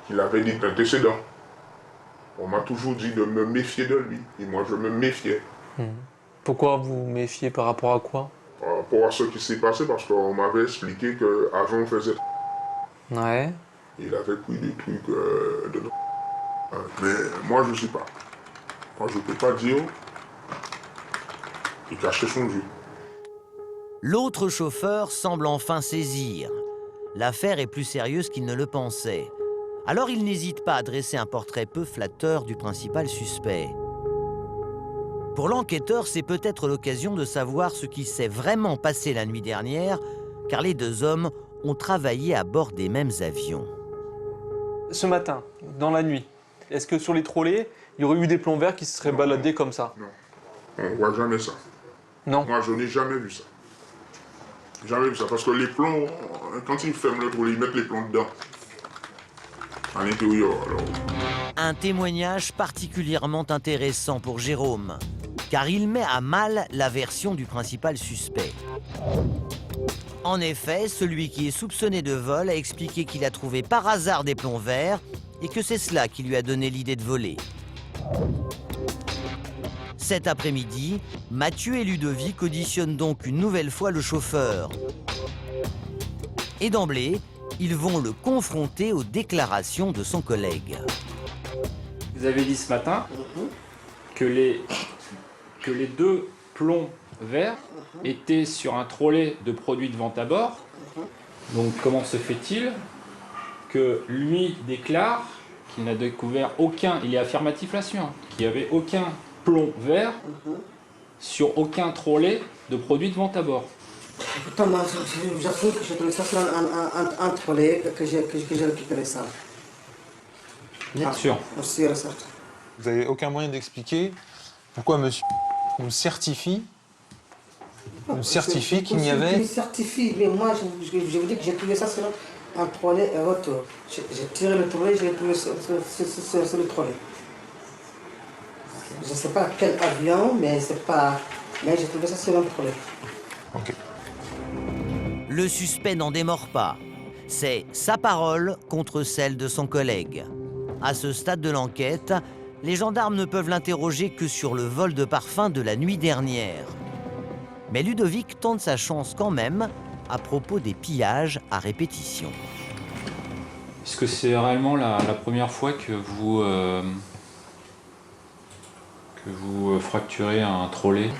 qu'il avait des antécédents. On m'a toujours dit de me méfier de lui. Et moi, je me méfiais. Pourquoi vous méfiez par rapport à quoi? Par rapport à ce qui s'est passé, parce qu'on m'avait expliqué qu'avant on faisait... Ouais. Il avait pris des trucs de... Mais moi, je ne sais pas. Moi, je ne peux pas dire... Il cachait son jeu. L'autre chauffeur semble enfin saisir. L'affaire est plus sérieuse qu'il ne le pensait. Alors il n'hésite pas à dresser un portrait peu flatteur du principal suspect. Pour l'enquêteur, c'est peut-être l'occasion de savoir ce qui s'est vraiment passé la nuit dernière, car les 2 hommes ont travaillé à bord des mêmes avions. Ce matin, dans la nuit, est-ce que sur les trolleys, il y aurait eu des plombs verts qui se seraient baladés comme ça? Non, on ne voit jamais ça. Non. Moi, je n'ai jamais vu ça. Jamais vu ça. Parce que les plombs, quand ils ferment le trou, ils mettent les plombs dedans. À l'intérieur, alors. Un témoignage particulièrement intéressant pour Jérôme, car il met à mal la version du principal suspect. En effet, celui qui est soupçonné de vol a expliqué qu'il a trouvé par hasard des plombs verts et que c'est cela qui lui a donné l'idée de voler. Cet après-midi, Mathieu et Ludovic auditionnent donc une nouvelle fois le chauffeur. Et d'emblée, ils vont le confronter aux déclarations de son collègue. Vous avez dit ce matin que les 2 plombs verts étaient sur un trolley de produits de vente à bord. Donc comment se fait-il que lui déclare qu'il n'a découvert aucun, il est affirmatif là-dessus, qu'il n'y avait aucun plomb vert sur aucun trolley de produits de vente à bord? Pourtant, moi, j'avoue que j'ai trouvé ça sur un trolley, que j'ai récupéré ça. Bien sûr. Sûr et certain. Vous n'avez aucun moyen d'expliquer pourquoi monsieur nous certifie qu'il n'y avait... Il certifie, mais moi, je vous dis que j'ai trouvé ça sur un trolley et retour. J'ai tiré le trolley, je l'ai trouvé sur le trolley. Je ne sais pas quel avion, mais j'ai trouvé ça sur un trolley. Ok. Le suspect n'en démord pas. C'est sa parole contre celle de son collègue. À ce stade de l'enquête, les gendarmes ne peuvent l'interroger que sur le vol de parfum de la nuit dernière. Mais Ludovic tente sa chance quand même à propos des pillages à répétition. Est-ce que c'est réellement la première fois que vous fracturez un trolley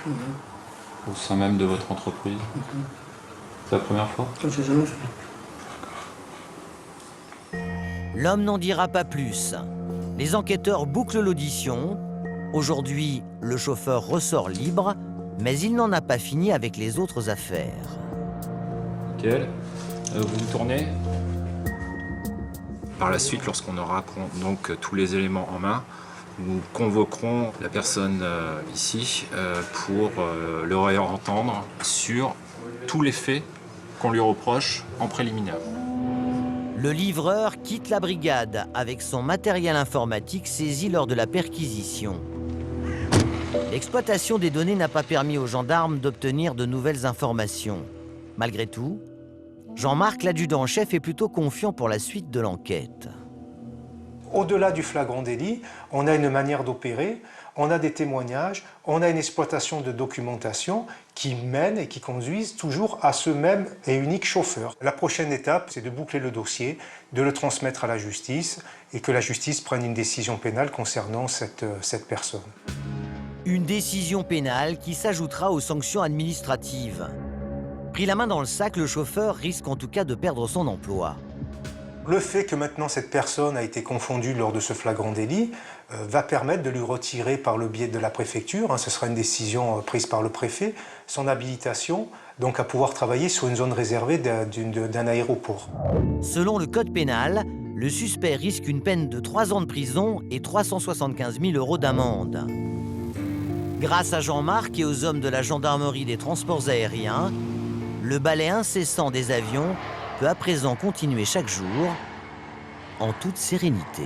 au sein même de votre entreprise? C'est la première fois? Je n'ai jamais fait. L'homme n'en dira pas plus. Les enquêteurs bouclent l'audition. Aujourd'hui, le chauffeur ressort libre, mais il n'en a pas fini avec les autres affaires. Nickel. Vous vous tournez. Par la suite, lorsqu'on aura donc tous les éléments en main, nous convoquerons la personne ici pour le réentendre sur tous les faits qu'on lui reproche en préliminaire. Le livreur quitte la brigade avec son matériel informatique saisi lors de la perquisition. L'exploitation des données n'a pas permis aux gendarmes d'obtenir de nouvelles informations. Malgré tout, Jean-Marc, l'adjudant-chef, est plutôt confiant pour la suite de l'enquête. Au-delà du flagrant délit, on a une manière d'opérer, on a des témoignages, on a une exploitation de documentation qui mène et qui conduisent toujours à ce même et unique chauffeur. La prochaine étape, c'est de boucler le dossier, de le transmettre à la justice et que la justice prenne une décision pénale concernant cette personne. Une décision pénale qui s'ajoutera aux sanctions administratives. Pris la main dans le sac, le chauffeur risque en tout cas de perdre son emploi. Le fait que maintenant cette personne a été confondue lors de ce flagrant délit va permettre de lui retirer par le biais de la préfecture, ce sera une décision prise par le préfet, son habilitation donc à pouvoir travailler sur une zone réservée d'un aéroport. Selon le code pénal, le suspect risque une peine de 3 ans de prison et 375 000 € d'amende. Grâce à Jean-Marc et aux hommes de la gendarmerie des transports aériens, le balai incessant des avions peut à présent continuer chaque jour en toute sérénité.